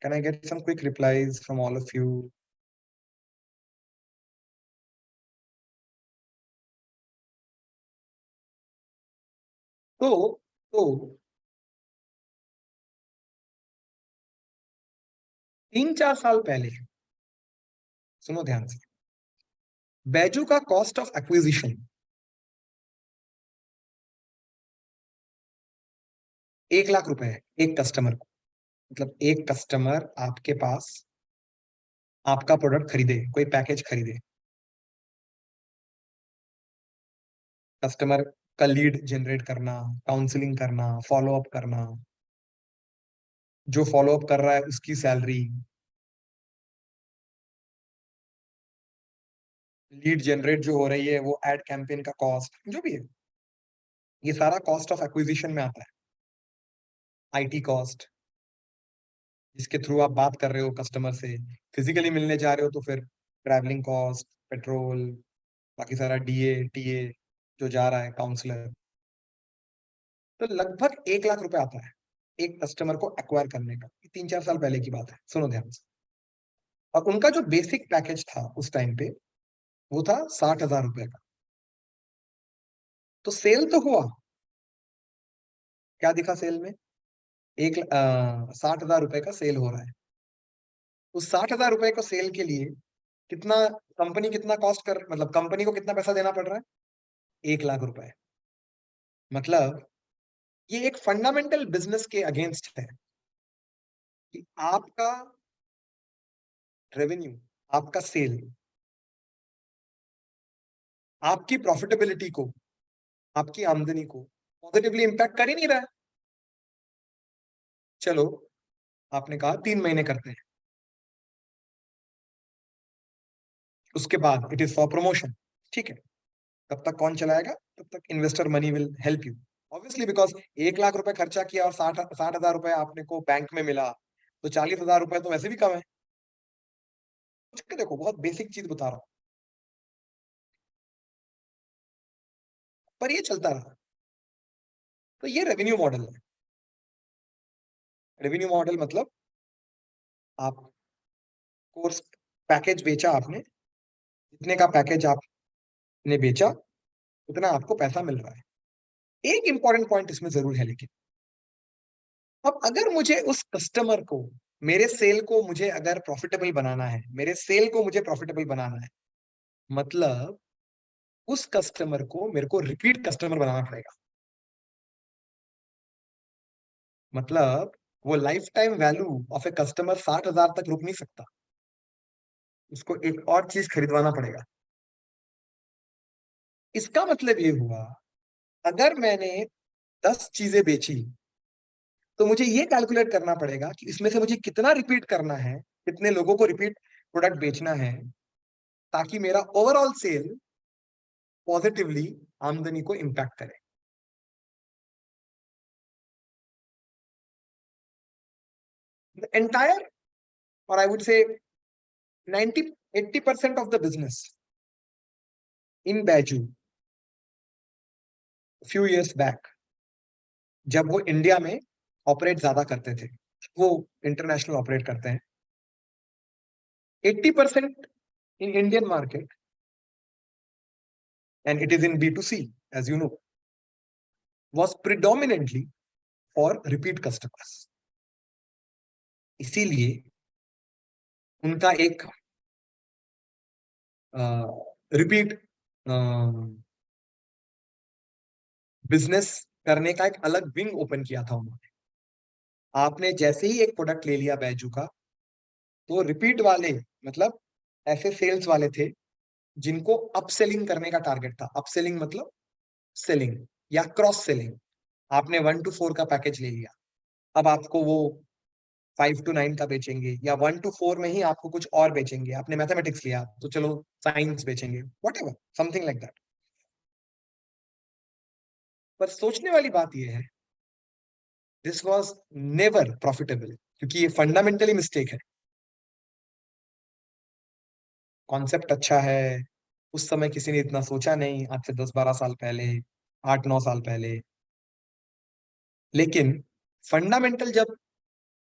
Can I get some quick replies from all of you? तो 3-4 साल पहले, सुनो ध्यान से, बैजू का cost of acquisition 1 lakh रुपए है एक कस्टमर को। मतलब एक कस्टमर आपके पास आपका प्रोडक्ट खरीदे, कोई पैकेज खरीदे, कस्टमर का लीड जनरेट करना, काउंसलिंग करना, फॉलो अप करना, जो फॉलो अप कर रहा है उसकी सैलरी, लीड जनरेट जो हो रही है वो एड कैंपेन का कॉस्ट, जो भी है, ये सारा कॉस्ट ऑफ एक्विजिशन में आता है। आईटी कॉस्ट, जिसके थ्रू आप बात कर रहे हो कस्टमर से, फिजिकली मिलने जा रहे हो तो फिर ट्रैवलिंग कॉस्ट, पेट्रोल, बाकी सारा डीए टीए जो जा रहा है, काउंसलर, तो लगभग 1 लाख रुपए आता है एक कस्टमर को एक्वायर करने का। 3-4 साल पहले की बात है, सुनो ध्यान से। और उनका जो बेसिक पैकेज था उस टाइम पे, वो था 60,000 रुपए का। तो सेल तो हुआ, क्या दिखा सेल में? 60,000 रुपए का सेल हो रहा है। उस 60,000 रुपए को सेल के लिए कितना, कंपनी कितना कॉस्ट कर, मतलब कंपनी को कितना पैसा देना पड़ रहा है? 1 लाख रुपए। मतलब ये एक फंडामेंटल बिजनेस के अगेंस्ट है कि आपका रेवेन्यू, आपका सेल, आपकी प्रॉफिटेबिलिटी को, आपकी आमदनी को पॉजिटिवली इंपैक्ट कर ही नहीं रहा है। चलो, आपने कहा 3 महीने करते हैं, उसके बाद इट इज फॉर प्रमोशन, ठीक है। तब तक कौन चलाएगा? तब तक investor money will help you, obviously, because 1 lakh रुपए खर्चा किया और 60,000 रुपए आपने को बैंक में मिला, तो 40,000 रुपए तो वैसे भी कम है। सोच के देखो, बहुत बेसिक चीज बता रहा हूँ, पर ये चलता रहा। तो ये रेवेन्यू मॉडल है। रेवेन्यू मॉडल मतलब आप कोर्स पैकेज बेचा आपने, जितने का पैकेज आपने बेचा उतना आपको पैसा मिल रहा है। एक इंपॉर्टेंट पॉइंट इसमें जरूर है लेकिन, अब अगर मुझे उस कस्टमर को, मेरे सेल को मुझे अगर प्रॉफिटेबल बनाना है, मेरे सेल को मुझे प्रॉफिटेबल बनाना है, मतलब उस कस्टमर को मेरे को रिपीट कस्टमर बनाना पड़ेगा। मतलब वो life time value of a customer 60,000 तक रुक नहीं सकता, उसको एक और चीज खरीदवाना पड़ेगा। इसका मतलब ये हुआ, अगर मैंने 10 चीजें बेची, तो मुझे ये कैलकुलेट करना पड़ेगा कि इसमें से मुझे कितना रिपीट करना है, कितने लोगों को रिपीट प्रोडक्ट बेचना है, ताकि मेरा ओवरऑल सेल पॉजिटिवली आमदनी को इम्पैक्ट करे। द एंटायर, और आई वुड से 90-80% of the business in Baiju few years back, जब वो इंडिया में ऑपरेट ज्यादा करते थे, वो इंटरनेशनल ऑपरेट करते हैं, 80% in Indian market, and it is in B2C, as you know, was predominantly for repeat customers. इसीलिए उनका एक रिपीट बिजनेस करने का एक अलग विंग ओपन किया था उन्होंने। आपने जैसे ही एक प्रोडक्ट ले लिया बैजू का, तो रिपीट वाले, मतलब ऐसे सेल्स वाले थे जिनको अपसेलिंग करने का टारगेट था। अपसेलिंग मतलब सेलिंग या क्रॉस सेलिंग। आपने 1 to 4 का पैकेज ले लिया, अब आपको वो 5 to 9 का बेचेंगे, या 1 to 4 में ही आपको कुछ और बेचेंगे। आपने मैथमेटिक्स लिया तो चलो साइंस बेचेंगे, what ever, something like that. पर सोचने वाली बात यह है, दिस वॉज नेवर प्रॉफिटेबल, क्योंकि ये फंडामेंटली मिस्टेक है। कॉन्सेप्ट अच्छा है, उस समय किसी ने इतना सोचा नहीं, आज से 10-12 साल पहले, 8-9 साल पहले। लेकिन फंडामेंटल जब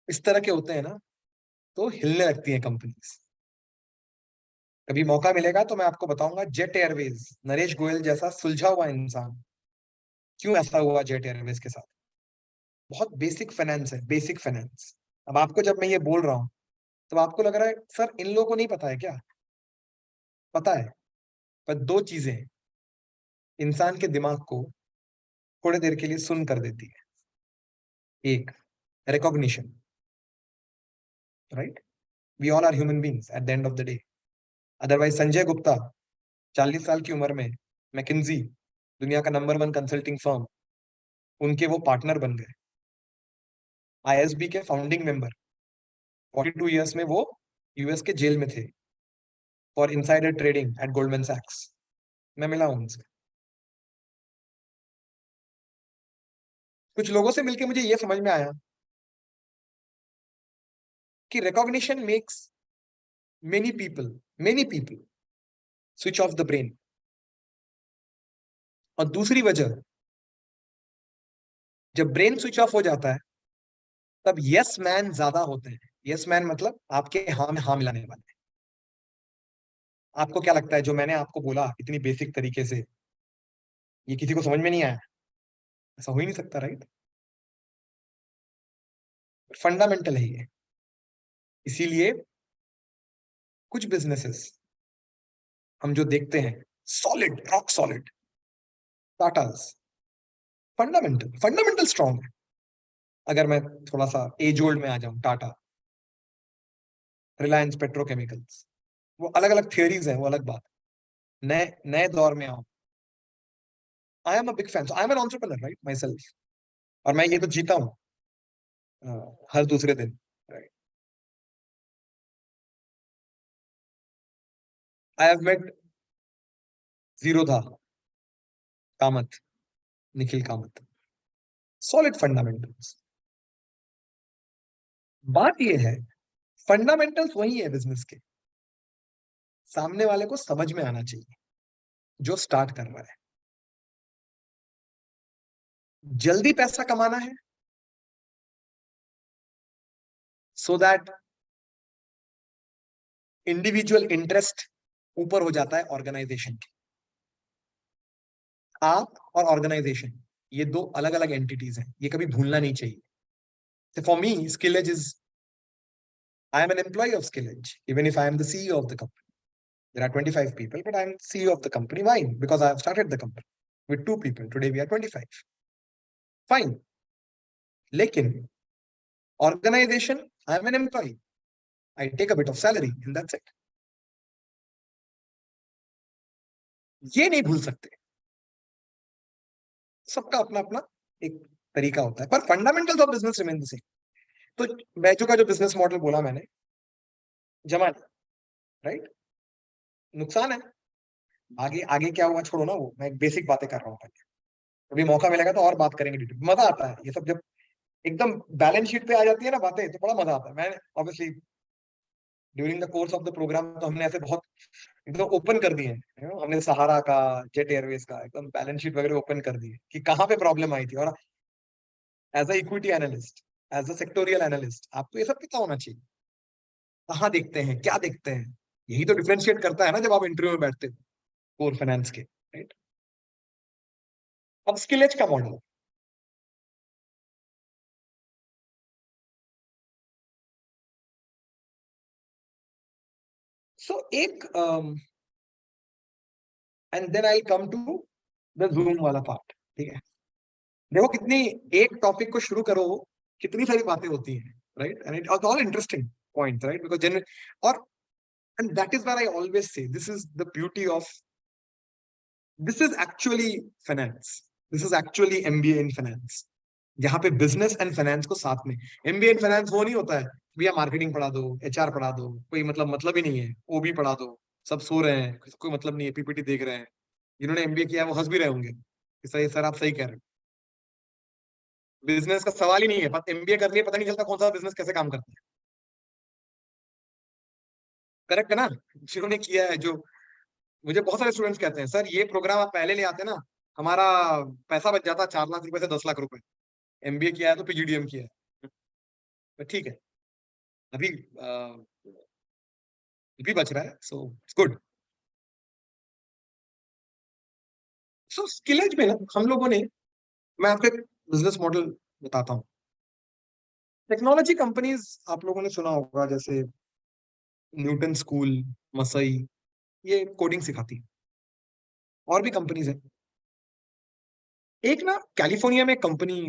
इस तरह के होते हैं ना, तो हिलने लगती हैं कंपनीज। कभी मौका मिलेगा तो मैं आपको बताऊंगा जेट एयरवेज, नरेश गोयल जैसा सुलझा हुआ इंसान, क्यों ऐसा हुआ जेट एयरवेज के साथ। बहुत बेसिक फाइनेंस है, बेसिक फाइनेंस। अब आपको जब मैं ये बोल रहा हूँ तो आपको लग रहा है सर इन लोगों को नहीं पता है क्या? पता है, पर दो चीजें इंसान के दिमाग को थोड़ी देर के लिए सुन कर देती है। एक, recognition, right? We all are human beings at the end of the day. Otherwise Sanjay Gupta 40 साल की उम्र में मैकिन्जी, दुनिया का नंबर 1 कंसल्टिंग फर्म, उनके वो पार्टनर बन गए। आईएसबी के फाउंडिंग मेंबर, 42 ईयर्स में वो यूएस के जेल में थे for insider trading at Goldman सैक्स। मैं मिला हूं उनसे। कुछ लोगों से मिलकर मुझे ये समझ में आया कि recognition makes many people switch off the brain. और दूसरी वजह, जब ब्रेन स्विच ऑफ हो जाता है तब यस मैन ज्यादा होते हैं। यस मैन मतलब आपके हाँ में हाँ मिलाने वाले। आपको क्या लगता है जो मैंने आपको बोला इतनी बेसिक तरीके से, ये किसी को समझ में नहीं आया? ऐसा हो ही नहीं सकता, राइट? फंडामेंटल है ये। इसीलिए कुछ बिजनेसेस हम जो देखते हैं, solid, rock solid, Tatas, fundamental fundamental strong है। अगर मैं थोड़ा सा एज ओल्ड में आ जाऊं, टाटा, रिलायंस पेट्रोकेमिकल्स, वो अलग अलग थियोरीज हैं, वो अलग बात। नए नए दौर में आओ, I am a big fan, I am an entrepreneur, right, myself. और मैं ये तो जीता हूँ हर दूसरे दिन, right? I have met Zerodha Kamath, Nikhil Kamath, solid fundamentals. बात ये है, फंडामेंटल्स वही है बिजनेस के, सामने वाले को समझ में आना चाहिए जो स्टार्ट कर रहा है। जल्दी पैसा कमाना है सो दैट इंडिविजुअल इंटरेस्ट ऊपर हो जाता है ऑर्गेनाइजेशन के। आप और ऑर्गेनाइजेशन, ये दो अलग अलग एंटिटीज हैं, ये कभी भूलना नहीं चाहिए। For me Skillage is, I am an employee of Skillage even if I am the CEO of the company. There are 25 people, but I'm CEO of the company. Why? Because I have started the company with 2 people. Today we are 25. Fine. लेकिन organization, I'm an employee. I take a bit of salary and that's it. ये नहीं भूल सकते। सबका अपना अपना एक तरीका होता है, पर fundamentals of business remain the same. तो बैचो का जो बिजनेस मॉडल बोला मैंने, जमा, राइट, नुकसान है। आगे आगे क्या हुआ छोड़ो ना, वो मैं बेसिक बातें कर रहा हूँ पहले। अभी मौका मिलेगा तो और बात करेंगे डिटेल। मजा आता है ये सब जब एकदम बैलेंस शीट पे आ जाती है ना बातें, तो बड़ा मजा आता है। मैं obviously during the course of the program तो हमने ऐसे बहुत एकदम ओपन कर दिए हैं, हमने सहारा का, जेट एयरवेज का एकदम बैलेंस शीट वगैरह ओपन कर दिए कि कहाँ पे प्रॉब्लम आई थी। और as a equity analyst, as a sectorial analyst, आपको ये सब पता होना चाहिए, कहाँ देखते हैं, क्या देखते हैं। यही तो डिफरेंशिएट करता है ना जब आप इंटरव्यू में बैठते हो कोर फाइनेंस के, राइट? अब स्किलेज का मॉडल। सो एक, and then I come to the Zoom वाला पार्ट, ठीक है? देखो कितनी, एक टॉपिक को शुरू करो कितनी सारी बातें होती हैं, right? And it all interesting point, right? Because general, और and that is where I always say this is the beauty of, this is actually finance, this is actually MBA in finance, जहां पे business and finance को साथ में। MBA in finance वो नहीं होता है भैया मार्केटिंग पढ़ा दो, एचआर पढ़ा दो, कोई मतलब ही नहीं है, ओबी पढ़ा दो, सब सो रहे हैं, कोई मतलब नहीं है, पीपीटी देख रहे हैं। जिन्होंने एमबीए किया है वो हंस भी रहे होंगे कि सही सर, आप सही कह रहे हो। बिजनेस का सवाल ही नहीं है, एमबीए कर लिए पता नहीं चलता कौन सा बिजनेस कैसे काम करता है। करेक्ट है ना? जिन्होंने किया है, जो मुझे बहुत सारे स्टूडेंट्स कहते हैं सर ये प्रोग्राम आप पहले ले आते ना, हमारा पैसा बच जाता 4 लाख रुपए से 10 लाख रुपए। एमबीए किया है तो पीजीडीएम किया है, तो ठीक है, अभी अभी बच रहा है, so it's good. So Skill Edge में ना हम लोगों ने, मैं आपको एक बिजनेस मॉडल बताता हूँ। टेक्नोलॉजी कंपनीज आप लोगों ने सुना होगा, जैसे न्यूटन स्कूल, मसई, ये कोडिंग सिखाती है, और भी कंपनीज है। एक ना कैलिफोर्निया में कंपनी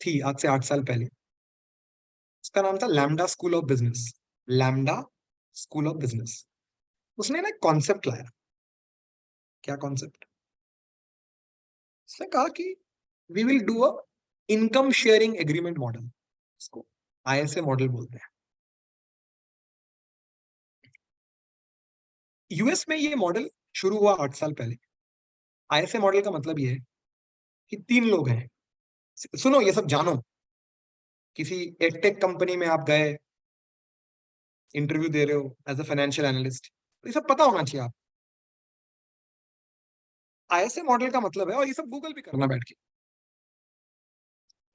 थी आज से 8 साल पहले, उसका नाम था Lambda School of Business. Lambda School of Business. उसने ना कॉन्सेप्ट लाया। क्या कॉन्सेप्ट? उसने कहा कि we will do a income sharing agreement model, इसको आईएसए मॉडल बोलते हैं। यूएस में ये मॉडल शुरू हुआ 8 साल पहले। आईएसए मॉडल का मतलब ये है कि 3 लोग हैं, सुनो ये सब जानो। किसी एडटेक कंपनी में आप गए, इंटरव्यू दे रहे हो एज अ फाइनेंशियल एनालिस्ट, तो ये सब पता होना चाहिए आप। आईएसए मॉडल का मतलब है, और ये सब गूगल भी करना बैठ के,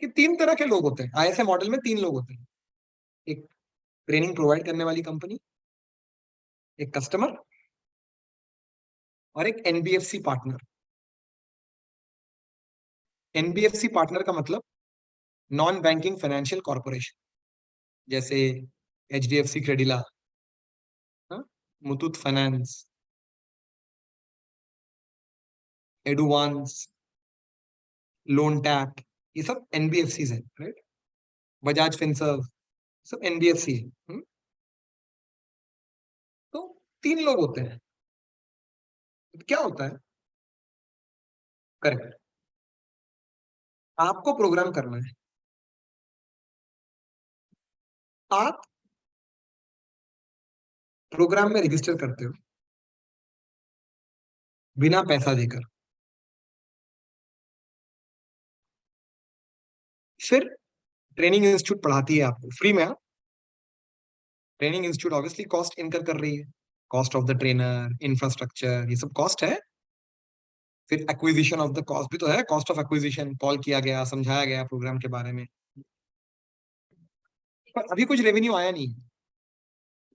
कि 3 तरह के लोग होते हैं। आईएसए मॉडल में 3 लोग होते हैं। एक ट्रेनिंग प्रोवाइड करने वाली कंपनी, एक कस्टमर, और एक एनबीएफसी पार्टनर। एनबीएफसी पार्टनर का मतलब नॉन बैंकिंग फाइनेंशियल कॉर्पोरेशन, जैसे एचडीएफसी क्रेडिला, मुथूट फाइनेंस, एडुवांस, लोन टैप, ये सब एनबीएफसी है, राइट। बजाज फिनसर्व, सब एनबीएफसी है। तो 3 लोग होते हैं। तो क्या होता है? करेक्ट, आपको प्रोग्राम करना है। आप प्रोग्राम में रजिस्टर करते हो बिना पैसा देकर। फिर ट्रेनिंग इंस्टीट्यूट पढ़ाती है आपको फ्री में, हाँ? Training institute obviously cost incur कर रही है, cost of the trainer, infrastructure, ये सब कॉस्ट है। फिर एक्विजिशन ऑफ द कॉस्ट भी तो है, कॉस्ट ऑफ एक्विजिशन, कॉल किया गया, समझाया गया प्रोग्राम के बारे में। पर अभी कुछ रेवेन्यू आया नहीं।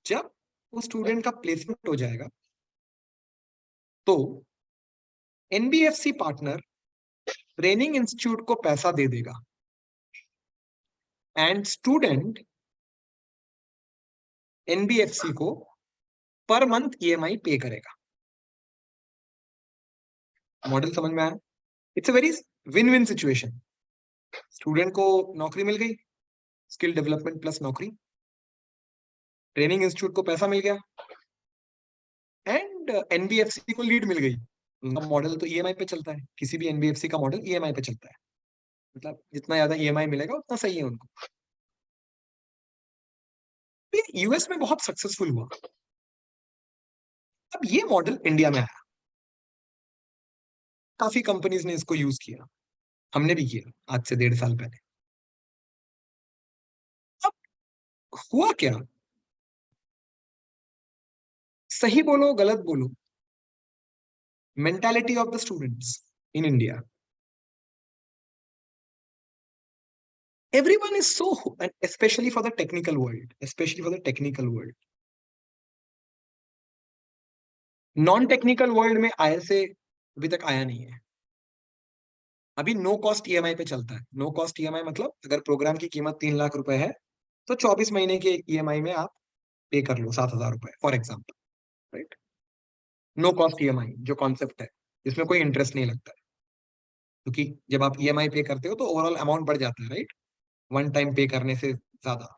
जब वो स्टूडेंट का प्लेसमेंट हो जाएगा, तो एनबीएफसी पार्टनर ट्रेनिंग इंस्टीट्यूट को पैसा दे देगा, एंड स्टूडेंट एनबीएफसी को पर मंथ ईएमआई पे करेगा। मॉडल समझ में आया? It's a very win win situation. Student को नौकरी मिल गई, स्किल डेवलपमेंट प्लस नौकरी, ट्रेनिंग इंस्टीट्यूट को पैसा मिल गया, एंड एनबीएफसी को लीड मिल गई। उनका मॉडल तो ईएमआई पे चलता है, किसी भी एनबीएफसी का मॉडल ईएमआई पे चलता है, मतलब जितना ज्यादा ईएमआई मिलेगा उतना सही है उनको। यूएस में बहुत सक्सेसफुल हुआ। अब ये मॉडल इंडिया में आया, काफी कंपनीज ने इसको यूज किया, हमने भी किया आज से 1.5 साल पहले। अब हुआ क्या? सही बोलो गलत बोलो, mentality of the students in India, everyone is so, and especially for the technical world, especially for the technical world, non technical world में आईएसए अभी तक आया नहीं है। अभी नो कॉस्ट ईएमआई पे चलता है। नो कॉस्ट ईएमआई मतलब अगर प्रोग्राम की कीमत 3 लाख रुपए है, तो 24 महीने के ईएमआई में आप पे कर लो 7,000 रुपए for example, right. No cost EMI जो कॉन्सेप्ट है, जिसमें कोई इंटरेस्ट नहीं लगता है, क्योंकि जब आप ईएमआई पे करते हो तो ओवरऑल अमाउंट बढ़ जाता है, राइट, वन टाइम पे करने से ज्यादा।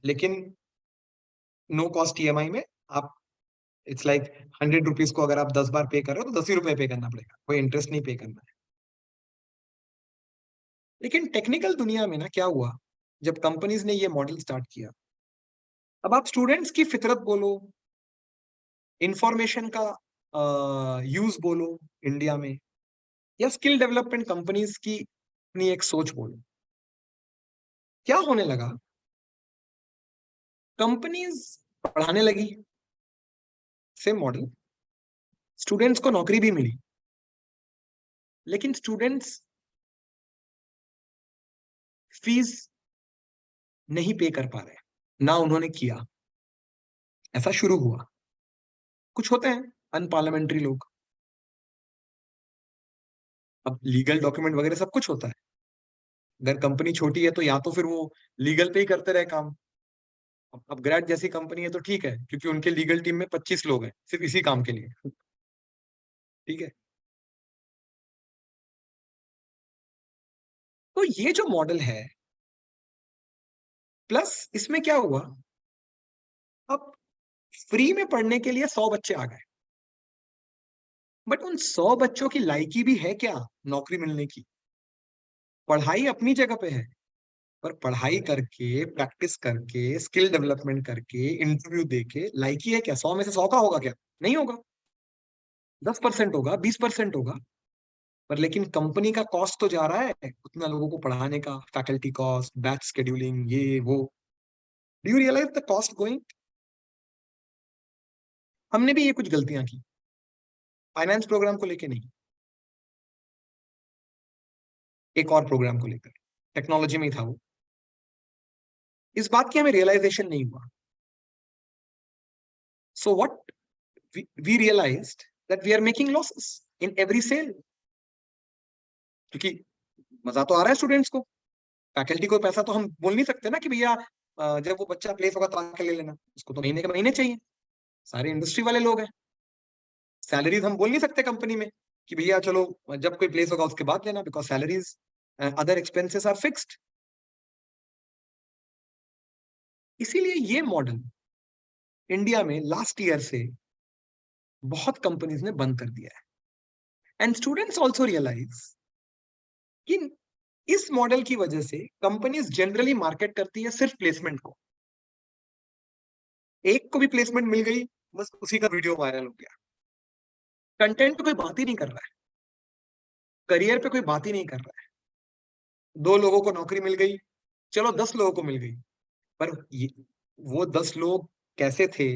लेकिन नो कॉस्ट ईएमआई में आप, इट्स लाइक 100 रुपीज को अगर आप 10 बार पे कर रहे हो तो 10 ही रुपए पे करना पड़ेगा, कोई इंटरेस्ट नहीं पे करना है। लेकिन टेक्निकल दुनिया में ना क्या हुआ, जब कंपनीज ने ये मॉडल स्टार्ट किया, अब आप स्टूडेंट्स की फितरत बोलो, इंफॉर्मेशन का यूज बोलो इंडिया में, या स्किल डेवलपमेंट कंपनीज की अपनी एक सोच बोलो, क्या होने लगा? कंपनीज पढ़ाने लगी, सेम मॉडल, स्टूडेंट्स को नौकरी भी मिली, लेकिन स्टूडेंट्स फीस नहीं पे कर पा रहे, ना उन्होंने किया। ऐसा शुरू हुआ। कुछ होते हैं अनपार्लियामेंट्री लोग, अब लीगल डॉक्यूमेंट वगैरह सब कुछ होता है। अगर कंपनी छोटी है तो या तो फिर वो लीगल पे ही करते रहे काम। अब ग्रैड जैसी कंपनी है तो ठीक है, क्योंकि उनके लीगल टीम में 25 लोग हैं सिर्फ इसी काम के लिए। ठीक है। तो ये जो मॉडल है, प्लस इसमें क्या हुआ, अब फ्री में पढ़ने के लिए 100 बच्चे आ गए, बट उन 100 बच्चों की लायकी भी है क्या नौकरी मिलने की? पढ़ाई अपनी जगह पे है, पर पढ़ाई करके, प्रैक्टिस करके, स्किल डेवलपमेंट करके, इंटरव्यू देके लायकी है क्या? 100 में से 100 का होगा क्या? नहीं होगा। 10% होगा, 20% होगा। पर लेकिन कंपनी का कॉस्ट तो जा रहा है उतना लोगों को पढ़ाने का, फैकल्टी कॉस्ट, बैच शेड्यूलिंग, ये वो। Do you realize the cost going? हमने भी ये कुछ गलतियां की, फाइनेंस प्रोग्राम को लेके नहीं, एक और प्रोग्राम को लेकर, टेक्नोलॉजी में ही था वो। इस बात की हमें रियलाइजेशन नहीं हुआ। So what we realized that we are making losses in every sale. क्योंकि मजा तो आ रहा है स्टूडेंट्स को, फैकल्टी को पैसा तो हम बोल नहीं सकते ना कि भैया जब वो बच्चा प्लेस होगा तो आके ले लेना, उसको तो महीने के महीने चाहिए। सारे इंडस्ट्री वाले लोग हैं। सैलरीज हम बोल नहीं सकते कंपनी में कि भैया चलो जब कोई प्लेस होगा उसके बाद लेना, because salaries other expenses are fixed. इसीलिए ये मॉडल इंडिया में लास्ट ईयर से बहुत कंपनीज ने बंद कर दिया है। एंड स्टूडेंट्स ऑल्सो रियलाइज कि इस मॉडल की वजह से कंपनीज जनरली मार्केट करती है सिर्फ प्लेसमेंट को। एक को भी प्लेसमेंट मिल गई, बस उसी का वीडियो वायरल हो गया। कंटेंट पे कोई बात ही नहीं कर रहा है, करियर पे कोई बात ही नहीं कर रहा है। 2 लोगों को नौकरी मिल गई, चलो 10 लोगों को मिल गई, पर वो 10 लोग कैसे थे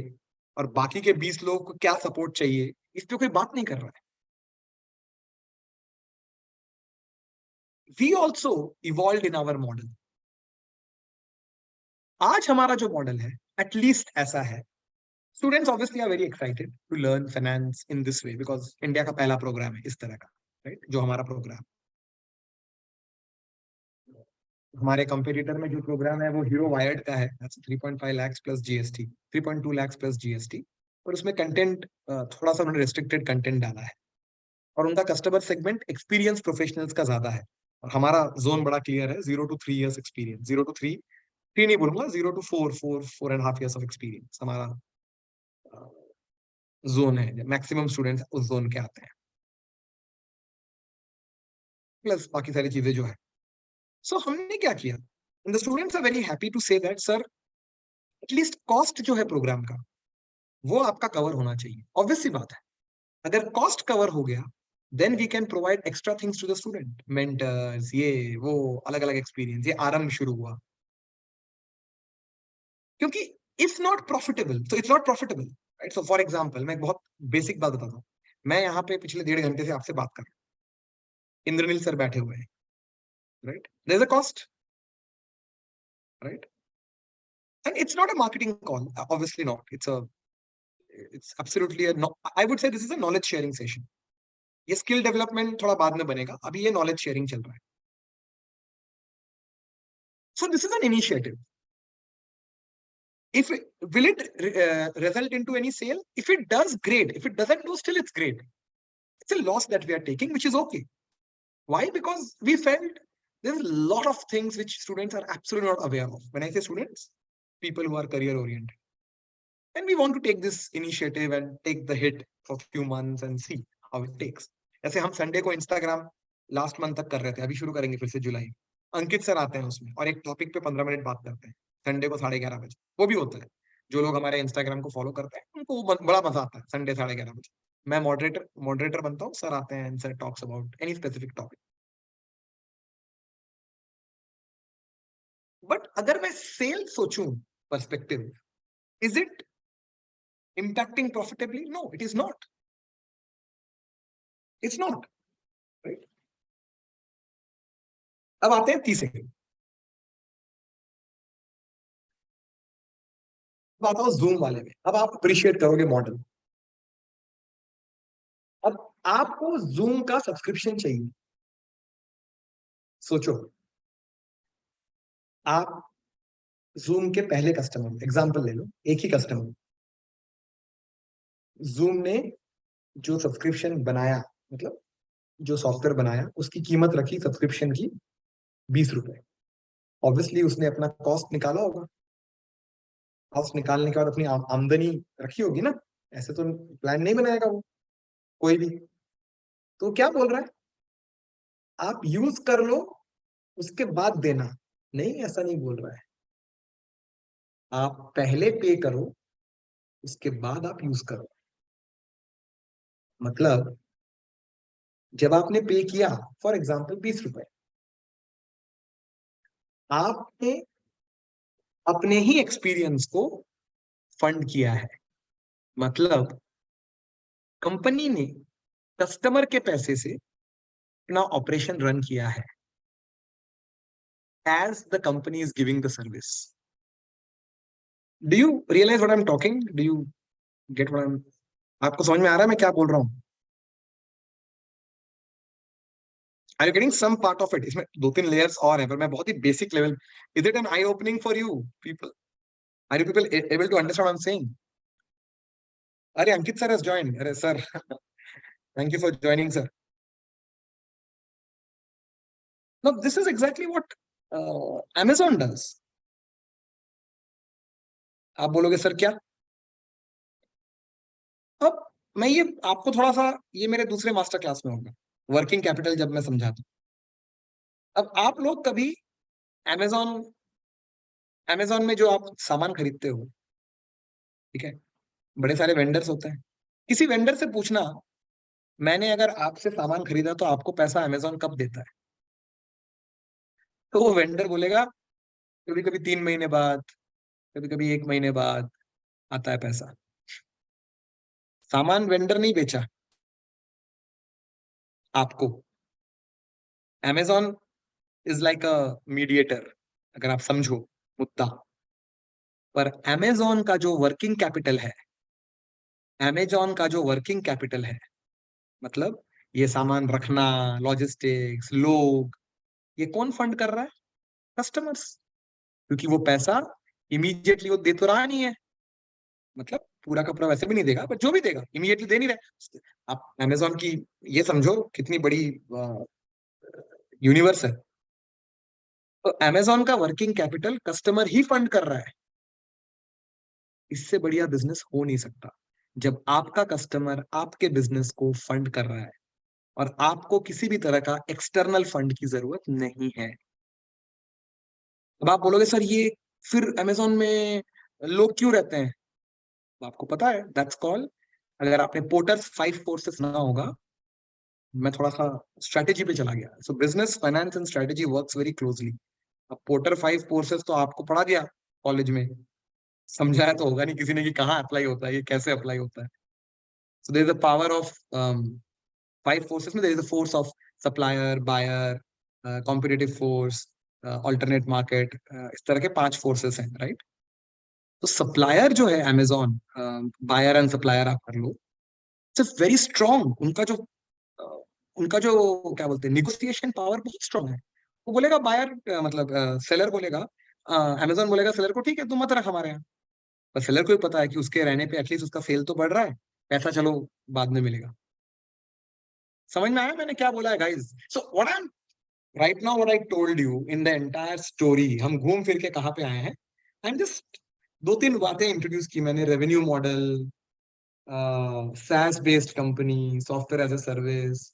और बाकी के 20 लोगों को क्या सपोर्ट चाहिए, इस पे कोई बात नहीं कर रहा है। We also evolve in our model. आज हमारा जो मॉडल है एटलीस्ट ऐसा है। Students obviously are very excited to learn finance in this way, because India का पहला प्रोग्राम है इस तरह का, राइट? जो हमारा प्रोग्राम, हमारे कंपटीटर में जो प्रोग्राम है वो हीरो वायर्ड का है, 3.5 lakhs plus GST, 3.2 lakhs plus GST. और उसमें कंटेंट थोड़ा सा उन्होंने रिस्ट्रिक्टेड कंटेंट डाला है, और उनका कस्टमर सेगमेंट एक्सपीरियंस प्रोफेशनल्स का ज्यादा है। और हमारा जोन बड़ा क्लियर है, 0 to 3 years एक्सपीरियंस, 0 to 3 नहीं बोलूंगा, 0 to 4 4.5 years ऑफ एक्सपीरियंस हमारा जोन है। मैक्सिमम स्टूडेंट्स उस जोन के आते हैं, प्लस बाकी सारी चीजें जो है। सो हमने क्या किया, the students are very happy to say that sir at least cost जो है प्रोग्राम का वो आपका कवर होना चाहिए। ऑब्वियस सी बात है, अगर कॉस्ट कवर हो गया then we can provide extra things to the student, mentors, ये वो, अलग अलग एक्सपीरियंस। ये आरंभ शुरू हुआ, क्योंकि इफ नॉट प्रॉफिटेबल तो it's not profitable, right? So for example मैं एक बहुत बेसिक बात बताता हूँ। मैं यहाँ पे पिछले 1.5 घंटे से आपसे बात कर रहा हूँ, इंद्रनील सर बैठे हुए हैं, right? There is a cost, right? And it's not a marketing call, obviously not. It's absolutely I would say this is a knowledge sharing session. ये स्किल डेवलपमेंट थोड़ा बाद में बनेगा, अभी ये नॉलेज शेयरिंग चल रहा है। So this is an initiative. If it, will it result into any sale? If it does, great. If it doesn't do, still it's great. It's a loss that we are taking, which is okay. Why? Because we felt there's a lot of things which students are absolutely not aware of. When I say students, people who are career oriented, and we want to take this initiative and take the hit for a few months and see how it takes. ऐसे हम Sunday को Instagram last month तक कर रहे थे, अभी शुरू करेंगे फिर से जुलाई। अंकित सर आते हैं उसमें और एक टॉपिक पे 15 मिनट बात करते हैं, संडे को 11:30 बजे। वो भी होता है, जो लोग हमारे इंस्टाग्राम को फॉलो करते हैं उनको बड़ा मजा आता है। संडे 11:30 बजे मैं मॉडरेटर बनता हूँ, सर आते हैं and sir talks about any specific topic. But अगर मैं सेल सोचूं perspective, is it impacting profitably? No, it is not. It's not. Right? अब आते हैं तीसरे, बात हो जूम वाले में। अब आप अप्रिशिएट करोगे मॉडल। अब आपको जूम का सब्सक्रिप्शन चाहिए। सोचो, आप जूम के पहले कस्टमर, एग्जांपल ले लो, एक ही कस्टमर, जूम ने जो सब्सक्रिप्शन बनाया, मतलब जो सॉफ्टवेयर बनाया, उसकी कीमत रखी सब्सक्रिप्शन की 20 रुपए। ऑब्वियसली उसने अपना कॉस्ट निकाला होगा, कॉस्ट निकालने के बाद अपनी आमदनी रखी होगी ना, ऐसे तो प्लान नहीं बनाएगा वो कोई भी। तो क्या बोल रहा है, आप यूज कर लो, उसके बाद देना। नहीं, ऐसा नहीं बोल रहा है, आप पहले पे करो, उसके बाद आप यूज करो। मतलब जब आपने पे किया, फॉर एग्जाम्पल 20 रुपए, आपने अपने ही एक्सपीरियंस को फंड किया है। मतलब कंपनी ने कस्टमर के पैसे से अपना ऑपरेशन रन किया है, as the company is giving the service. Do you realize what I am talking? Do you get what I am, आपको समझ में आ रहा है मैं क्या बोल रहा हूँ? Are you getting some part of it? इसमें दो तीन लेयर्स और हैं, पर मैं बहुत ही basic level. Is it an eye opening for you people? Are you people able to understand what I am saying? अरे अंकित सर हैज जॉइंड, अरे sir thank you for joining sir. No, this is exactly what Amazon does. आप बोलोगे sir क्या? अब मैं ये आपको थोड़ा सा, ये मेरे दूसरे मास्टर क्लास में होगा, वर्किंग कैपिटल जब मैं समझाता हूँ। अब आप लोग कभी Amazon Amazon में जो आप सामान खरीदते हो, ठीक है, बड़े सारे वेंडर्स होते हैं, किसी वेंडर से पूछना, मैंने अगर आपसे सामान खरीदा तो आपको पैसा Amazon कब देता है? तो वो वेंडर बोलेगा कभी कभी 3 महीने बाद, कभी कभी 1 महीने बाद आता है पैसा। सामान वेंडर नहीं बेचा आपको, Amazon is like a mediator, अगर आप समझो मुद्दा। पर Amazon का जो वर्किंग कैपिटल है, Amazon का जो वर्किंग कैपिटल है, मतलब ये सामान रखना, लॉजिस्टिक्स, लोग, ये कौन फंड कर रहा है? कस्टमर्स। क्योंकि वो पैसा इमीडिएटली वो दे तो रहा नहीं है, मतलब पूरा कपड़ा वैसे भी नहीं देगा, पर जो भी देगा इमीडिएटली दे नहीं रहा। आप Amazon की ये समझो कितनी बड़ी यूनिवर्स है। तो Amazon का वर्किंग कैपिटल कस्टमर ही फंड कर रहा है। इससे बढ़िया बिजनेस हो नहीं सकता जब आपका कस्टमर आपके बिजनेस को फंड कर रहा है और आपको किसी भी तरह का एक्सटर्नल फंड की जरूरत नहीं है। अब आप बोलोगे सर ये फिर Amazon में लोग क्यों रहते हैं? तो आपको पता है, दैट्स कॉल, अगर आपने पोर्टर्स 5 कोर्सेस ना होगा, मैं थोड़ा सा स्ट्रेटेजी पे चला गया। सो business, finance and strategy works very closely. अब पोर्टर 5 कोर्सेस तो आपको पढ़ा दिया कॉलेज में, समझाया तो होगा नहीं किसी ने कि कहाँ अप्लाई होता है, ये कैसे अप्लाई होता है। So there is the power of 5 forces में, there is the force of supplier, buyer, competitive force, alternate market, इस तरह के 5 फोर्सेस हैं, राइट? तो सप्लायर जो है Amazon, बायर एंड सप्लायर आप कर लो, इट्स वेरी स्ट्रॉन्ग। उनका जो क्या बोलते हैं, निगोसिएशन पावर बहुत स्ट्रॉन्ग है। वो बोलेगा बायर, मतलब सेलर बोलेगा, Amazon बोलेगा सेलर को, ठीक है तुम मत रख हमारे यहाँ। पर सेलर को भी पता है कि उसके रहने पे एटलीस्ट उसका सेल तो बढ़ रहा है, पैसा चलो बाद में मिलेगा। समझ में आया मैंने क्या बोला है guys? So what I M right now, what I told you in the entire story, हम घूम फिर के कहाँ पे आए हैं? आई एम जस्ट दो तीन बातें इंट्रोड्यूस की मैंने, revenue model, SaaS based company, software as a service,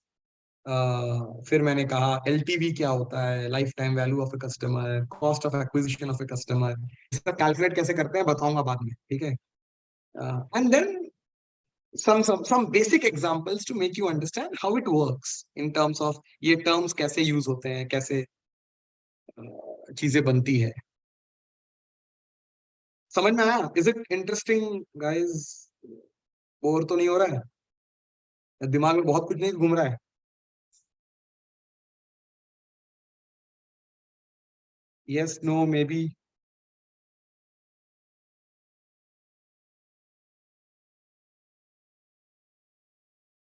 फिर मैंने कहा LTV क्या होता है, lifetime value of a customer, cost of acquisition of a customer, इसका कैलकुलेट कैसे करते हैं बताऊंगा बाद में, ठीक है? And then some basic examples to make you understand how it works in terms of ये terms कैसे यूज होते हैं, कैसे चीजें बनती है। समझ में आया? Is it interesting guys? Bore तो नहीं हो रहा है? दिमाग में बहुत कुछ नहीं घूम रहा है? Yes, no, maybe.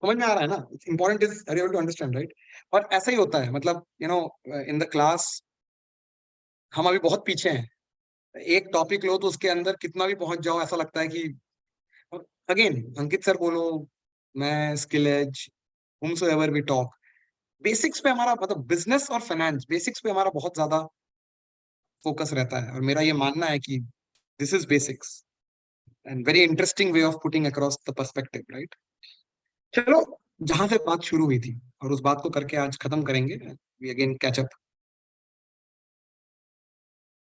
समझ में आ रहा है ना? It's important is are able to understand, right? और ऐसा ही होता है, मतलब इन द क्लास हम अभी बहुत पीछे हैं। एक टॉपिक लो तो उसके अंदर कितना भी पहुंच जाओ, ऐसा लगता है कि अगेन अंकित सर बोलो, मैं, Skill Edge, whomsoever we talk, basics पे हमारा, मतलब बिजनेस और फाइनेंस बेसिक्स पे हमारा बहुत ज्यादा फोकस रहता है, और मेरा ये मानना है कि this is basics and very interesting way of putting across the perspective, right? चलो, जहां से बात शुरू हुई थी और उस बात को करके आज खत्म करेंगे, we again catch up.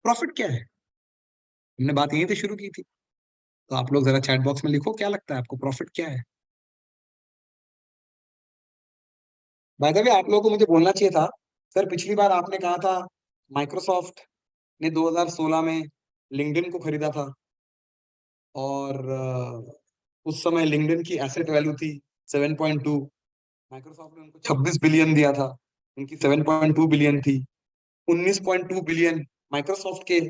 Profit क्या है? हमने बात यहीं से शुरू की थी, तो आप लोग जरा चैट बॉक्स में लिखो, क्या लगता है आपको प्रॉफिट क्या है? बाय द वे, आप लोगों को मुझे बोलना चाहिए था, सर पिछली बार आपने कहा था माइक्रोसॉफ्ट ने 2016 में लिंक्डइन को खरीदा था, और उस समय लिंक्डइन की एसेट वैल्यू थी 7.2, माइक्रोसॉफ्ट ने उनको 26 बिलियन दिया था, उनकी 7.2 बिलियन थी, 19.2 बिलियन माइक्रोसॉफ्ट के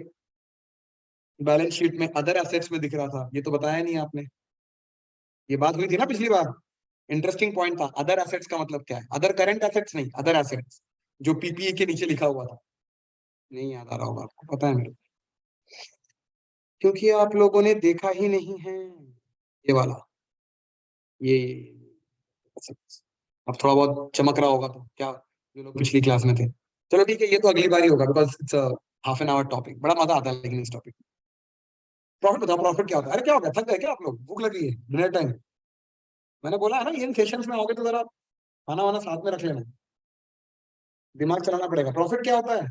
बैलेंस शीट में अदर एसेट्स में दिख रहा था। ये तो बताया नहीं आपने। ये बात हुई थी ना पिछली बार? इंटरेस्टिंग पॉइंट था। अदर एसेट्स का मतलब क्या है? अदर करंट एसेट्स नहीं, अदर एसेट्स, जो पीपीए के नीचे लिखा हुआ था। नहीं याद आ रहा होगा आपको, पता है मेरे को, क्योंकि आप लोगों ने देखा ही नहीं है ये वाला, ये assets। अब थोड़ा बहुत चमक रहा होगा तो क्या, जो लोग पिछली क्लास में थे। चलो ठीक है, ये तो अगली बार ही होगा, because it's half an hour topic, बड़ा मजा आता है लेकिन इस टॉपिक। प्रॉफिट बताओ, प्रॉफिट क्या होता है? अरे क्या हो गया, थक गए क्या आप लोग? भूख लगी है, डिनर टाइम। मैंने बोला है ना, इन सेशंस में आओगे तो जरा खाना वाना साथ में रख लेना, दिमाग चलाना पड़ेगा। प्रॉफिट क्या होता है?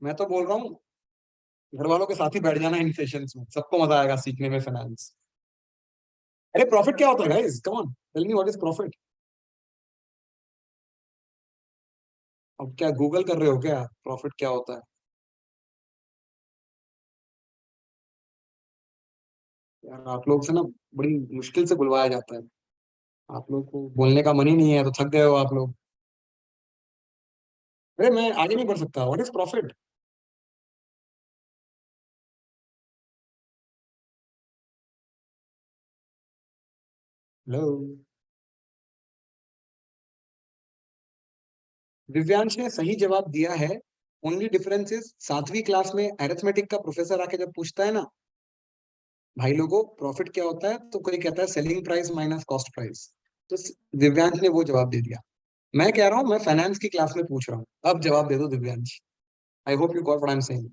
मैं तो बोल रहा हूँ, घर वालों के साथ ही बैठ जाना इन सेशंस में, सबको मजा आएगा सीखने में फाइनेंस। अरे प्रॉफिट क्या होता है guys? Come on, tell me what is profit. अब क्या गूगल कर रहे हो क्या, प्रॉफिट क्या होता है? यार आप लोग से ना बड़ी मुश्किल से बुलवाया जाता है, आप लोग को बोलने का मन ही नहीं है, तो थक गए हो आप लोग। अरे मैं आगे नहीं बढ़ सकता, what is profit? Hello. Divyansh ने सही जवाब दिया है। ओनली डिफरेंस इज, 7वीं क्लास में अरिथमेटिक का प्रोफेसर आके जब पूछता है ना, भाई लोगों प्रॉफिट क्या होता है, तो कोई कहता है selling price minus cost price, तो दिव्यांश ने वो जवाब दे दिया। मैं कह रहा हूँ, मैं फाइनेंस की क्लास में पूछ रहा हूँ, अब जवाब दे दो Divyansh. I hope you got what I am saying.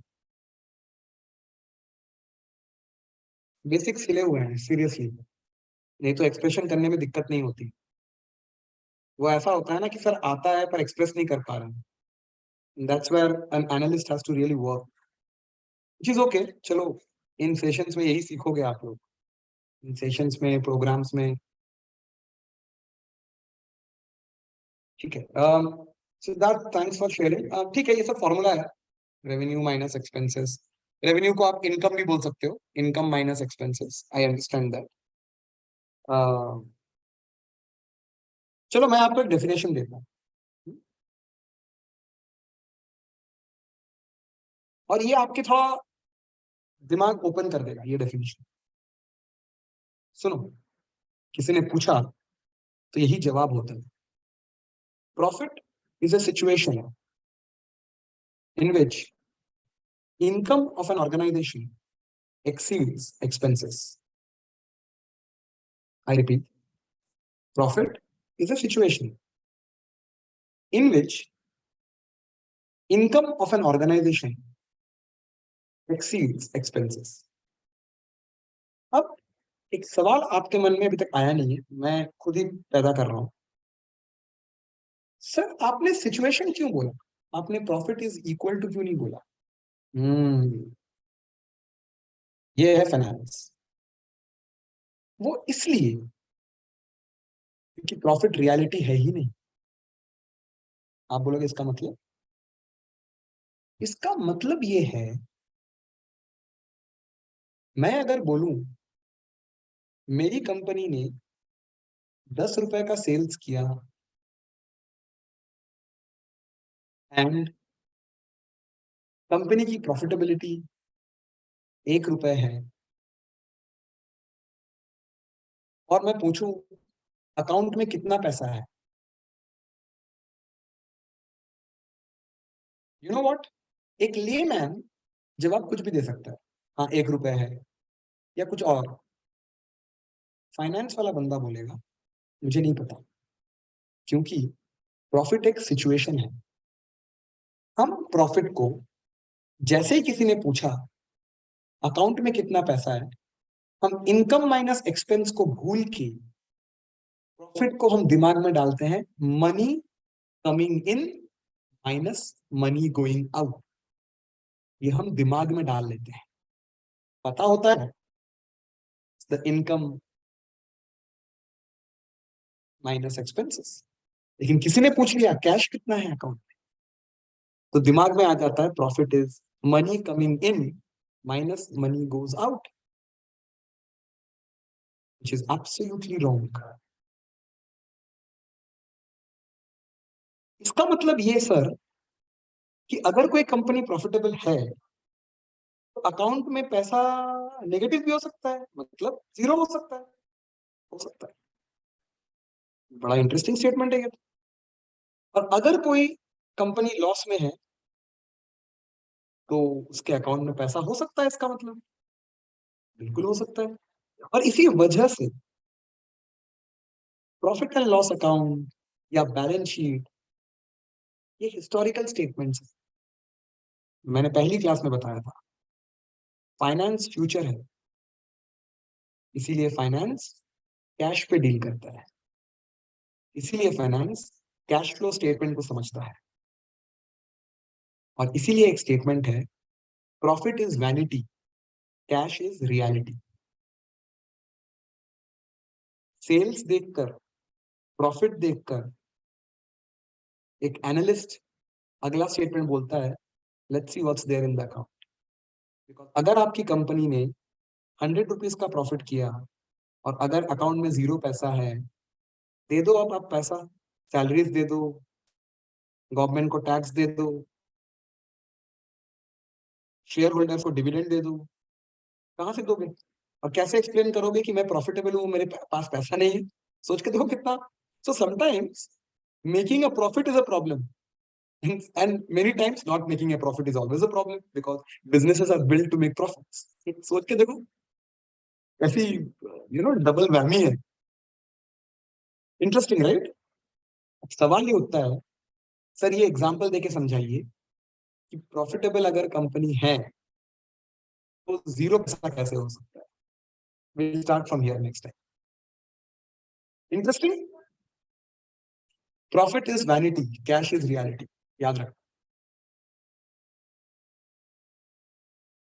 Basics हिले हुए हैं सीरियसली, नहीं तो एक्सप्रेशन करने में दिक्कत नहीं होती। वो ऐसा होता है ना कि सर आता है पर एक्सप्रेस नहीं कर पा रहे हैं, that's where an analyst has to really work, which is okay. चलो, इन सेशंस में यही सीखोगे आप लोग, इन सेशंस में, प्रोग्राम्स में। ठीक है, सिद्धार्थ, थैंक्स फॉर शेयरिंग। ठीक है, ये सब फॉर्मूला है, रेवेन्यू माइनस एक्सपेंसेस। रेवेन्यू को आप इनकम भी बोल सकते हो, income minus expenses, I understand that. चलो मैं आपको एक डेफिनेशन देता हूँ, और ये आपके थोड़ा दिमाग ओपन कर देगा, ये डेफिनेशन। सुनो, किसी ने पूछा तो यही जवाब होता है। Profit is a situation in which income of an organization exceeds expenses. I repeat, profit is a situation in which income of an organization exceeds expenses. अब एक सवाल आपके मन में अभी तक आया नहीं है, मैं खुद ही पैदा कर रहा हूं। सर आपने सिचुएशन क्यों बोला? आपने प्रॉफिट इज इक्वल टू क्यों नहीं बोला? हम्म, ये है फाइनेंस। वो इसलिए क्योंकि प्रॉफिट रियलिटी है ही नहीं। आप बोलोगे इसका मतलब? इसका मतलब ये है मैं अगर बोलूं मेरी कंपनी ने 10 रुपए का सेल्स किया एंड कंपनी की प्रॉफिटेबिलिटी 1 रुपए है, और मैं पूछूं अकाउंट में कितना पैसा है, यू नो व्हाट, एक लेमैन जवाब कुछ भी दे सकता है, हाँ 1 रुपए है या कुछ और। फाइनेंस वाला बंदा बोलेगा मुझे नहीं पता, क्योंकि प्रॉफिट एक सिचुएशन है। हम प्रॉफिट को जैसे ही किसी ने पूछा अकाउंट में कितना पैसा है, हम इनकम माइनस एक्सपेंस को भूल के प्रॉफिट को हम दिमाग में डालते हैं money coming in minus money going out. ये हम दिमाग में डाल लेते हैं, पता होता है द इनकम माइनस एक्सपेंसेस, लेकिन किसी ने पूछ लिया कैश कितना है अकाउंट में, तो दिमाग में आ जाता है profit is money coming in minus money goes out, which is absolutely wrong. इसका मतलब ये सर कि अगर कोई कंपनी प्रॉफिटेबल है तो अकाउंट में पैसा नेगेटिव भी हो सकता है, मतलब जीरो हो सकता है, हो सकता है। बड़ा इंटरेस्टिंग स्टेटमेंट है ये तो। और अगर कोई कंपनी लॉस में है तो उसके अकाउंट में पैसा हो सकता है, इसका मतलब बिल्कुल हो सकता है। और इसी वजह से प्रॉफिट एंड लॉस अकाउंट या बैलेंस शीट ये हिस्टोरिकल स्टेटमेंट्स है। मैंने पहली क्लास में बताया था फाइनेंस फ्यूचर है, इसीलिए फाइनेंस कैश पे डील करता है, इसीलिए फाइनेंस कैश फ्लो स्टेटमेंट को समझता है, और इसीलिए एक स्टेटमेंट है profit is vanity, cash is reality. Sales देखकर, प्रॉफिट देखकर एक एनालिस्ट अगला स्टेटमेंट बोलता है let's see what's there in the account. Because अगर आपकी कंपनी ने 100 रुपीज का प्रॉफिट किया और अगर अकाउंट में जीरो पैसा है, दे दो आप पैसा, सैलरीज दे दो, गवर्नमेंट को टैक्स दे दो, शेयर होल्डर को डिविडेंड दे दो, कहां से दोगे? और कैसे एक्सप्लेन करोगे कि मैं प्रॉफिटेबल हूं, मेरे पास पैसा नहीं है? सोच के देखो कितना। So sometimes making a profit is a problem, and many times not making a profit is always a problem because businesses are built to make profits. सोच के देखो ऐसी डबल वैमी है। Interesting right? सवाल ये उठता है सर ये एग्जांपल देके समझाइए कि प्रॉफिटेबल अगर कंपनी है तो जीरो पैसा कैसे हो सकता है? we'll start from here next time. Interesting. Profit is vanity, cash is reality, याद रखो।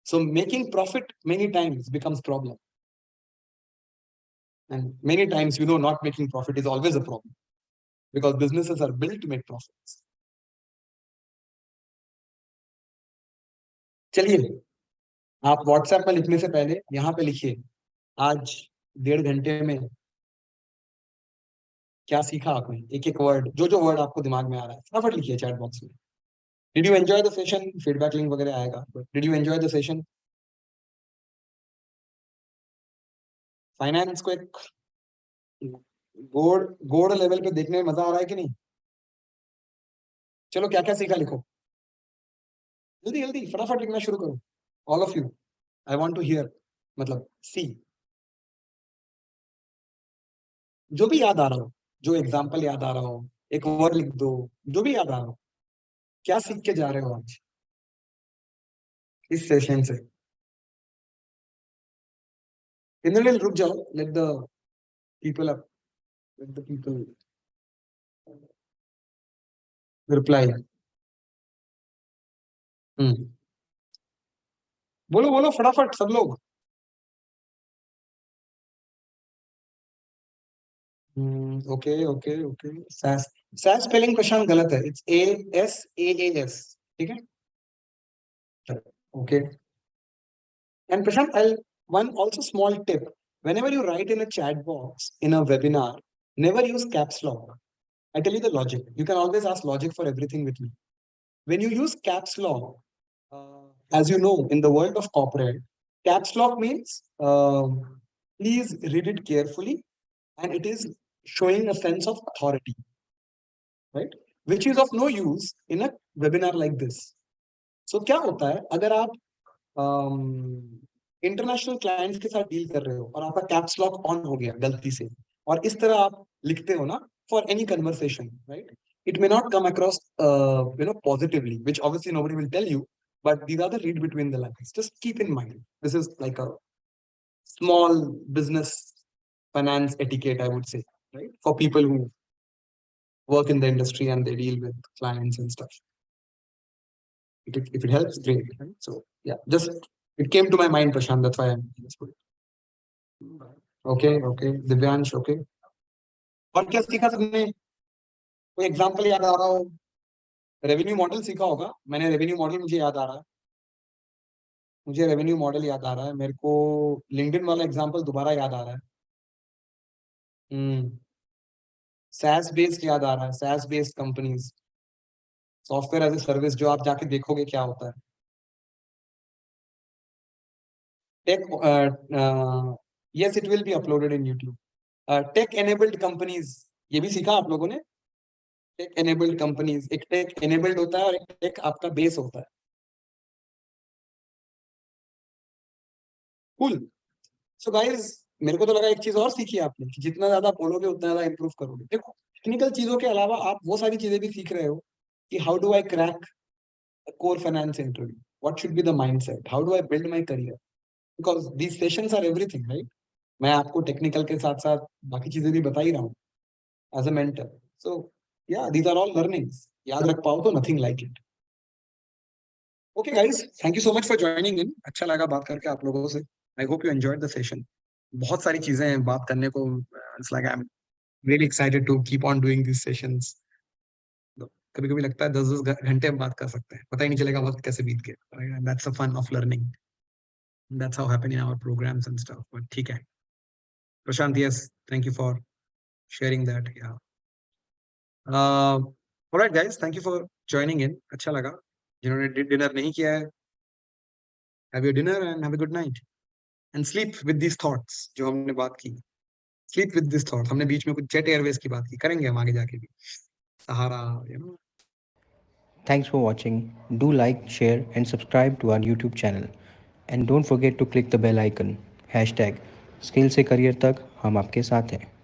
So making profit many times becomes problem, and many times not making profit is always a problem because businesses are built to make profits. चलिए, आप WhatsApp में लिखने से पहले यहाँ पे लिखिए आज 1.5 घंटे में क्या सीखा आपने, एक एक वर्ड, जो जो वर्ड आपको दिमाग में आ रहा है फटाफट लिखिए चैट बॉक्स में। Did you enjoy the session? Feedback link वगैरह आएगा। Did you enjoy the session? Finance को एक गोड़ गोड़ लेवल पे देखने में मजा आ रहा है कि नहीं? चलो क्या क्या सीखा लिखो, जल्दी जल्दी फटाफट लिखना शुरू करो। All of you, I want to hear, मतलब सी, जो भी याद आ रहा हो, जो एग्जांपल याद आ रहा हो, एक वर्ड लिख दो, जो भी याद आ रहा हो। क्या सीख के जा रहे हो आज इस सेशन से? इंद्रनील रुक जाओ, let the people up, let the people reply. Hmm, बोलो बोलो फटाफट सब लोग। Okay okay okay. SaaS, SaaS spelling Prashant गलत है, इट्स ASAAS, ठीक है? Okay. And Prashant, One also small tip: whenever you write in a chat box in a webinar, never use caps lock. I tell you the logic. You can always ask logic for everything with me. When you use caps lock, as you know, in the world of corporate, caps lock means please read it carefully, and it is showing a sense of authority, right? Which is of no use in a webinar like this. So क्या होता है अगर आप international clients के साथ deal कर रहे हो और आपका कैप्स लॉक ऑन हो गया गलती से, और इस तरह आप लिखते हो ना for any conversation, right? It may not come across positively, which obviously nobody will tell you, but these are the read between the lines. Just keep in mind, this is like a small business finance etiquette, I would say, right? For people who work in the industry and they deal with clients and stuff. If it helps, great, right? So yeah, just it came to my mind, Prashant, that's why I'm just put it. Okay, Divyansh, okay. और क्या सीखा तुमने? कोई example याद आ रहा हो? Revenue model सीखा होगा। मैंने रेवेन्यू मॉडल मुझे याद आ रहा है। मुझे रेवेन्यू मॉडल याद आ रहा है। मेरे को लिंक्डइन वाला एग्जांपल दोबारा याद आ रहा है। SaaS बेस्ड याद आ रहा है। SaaS based companies, software as a service, जो आप जाके देखोगे क्या होता है। Tech, yes, it will be uploaded in YouTube. Tech enabled companies, ये भी सीखा आप लोगों ने? टेक एनेबल्ड कंपनीज, एक टेक एनेबल्ड होता है और एक टेक आपका बेस होता है। कूल। सो गाइस, मेरे को तो लगा एक चीज और सीखी आपने कि जितना ज्यादा बोलोगे उतना ज्यादा इंप्रूव करोगे। देखो, टेक्निकल चीजों के अलावा आप वो सारी चीजें भी सीख रहे हो कि how do I crack core finance interview, what should be the mindset, how do I build my career, because these sessions are everything, right? मैं आपको टेक्निकल के साथ साथ बाकी चीजें भी बता ही रहा हूँ as a mentor. So yeah, these are all learnings. याद रख पाओ तो nothing like it. Okay guys, thank you so much for joining in. अच्छा लगा बात करके आप लोगों से. I hope you enjoyed the session. बहुत सारी चीजें हैं बात करने को. It's like I'm really excited to keep on doing these sessions. कभी कभी लगता है 10-10 घंटे हम बात कर सकते हैं, पता ही नहीं चलेगा वक्त कैसे बीत गया. And that's the fun of learning. That's how happen in our programs and stuff. But ठीक है. Prashant, yes, thank you for sharing that. Yeah. All right guys, thank you for joining in. अच्छा लगा. जिन्होंने dinner नहीं किया है, have your dinner and have a good night and sleep with these thoughts जो हमने बात की. Sleep with these thoughts. हमने बीच में कुछ जेट एयरवेज की बात की, करेंगे हम आगे जाके भी. सहारा, Thanks for watching. Do like, share and subscribe to our YouTube channel. And don't forget to click the bell icon. #Skill से करियर तक हम आपके साथ हैं.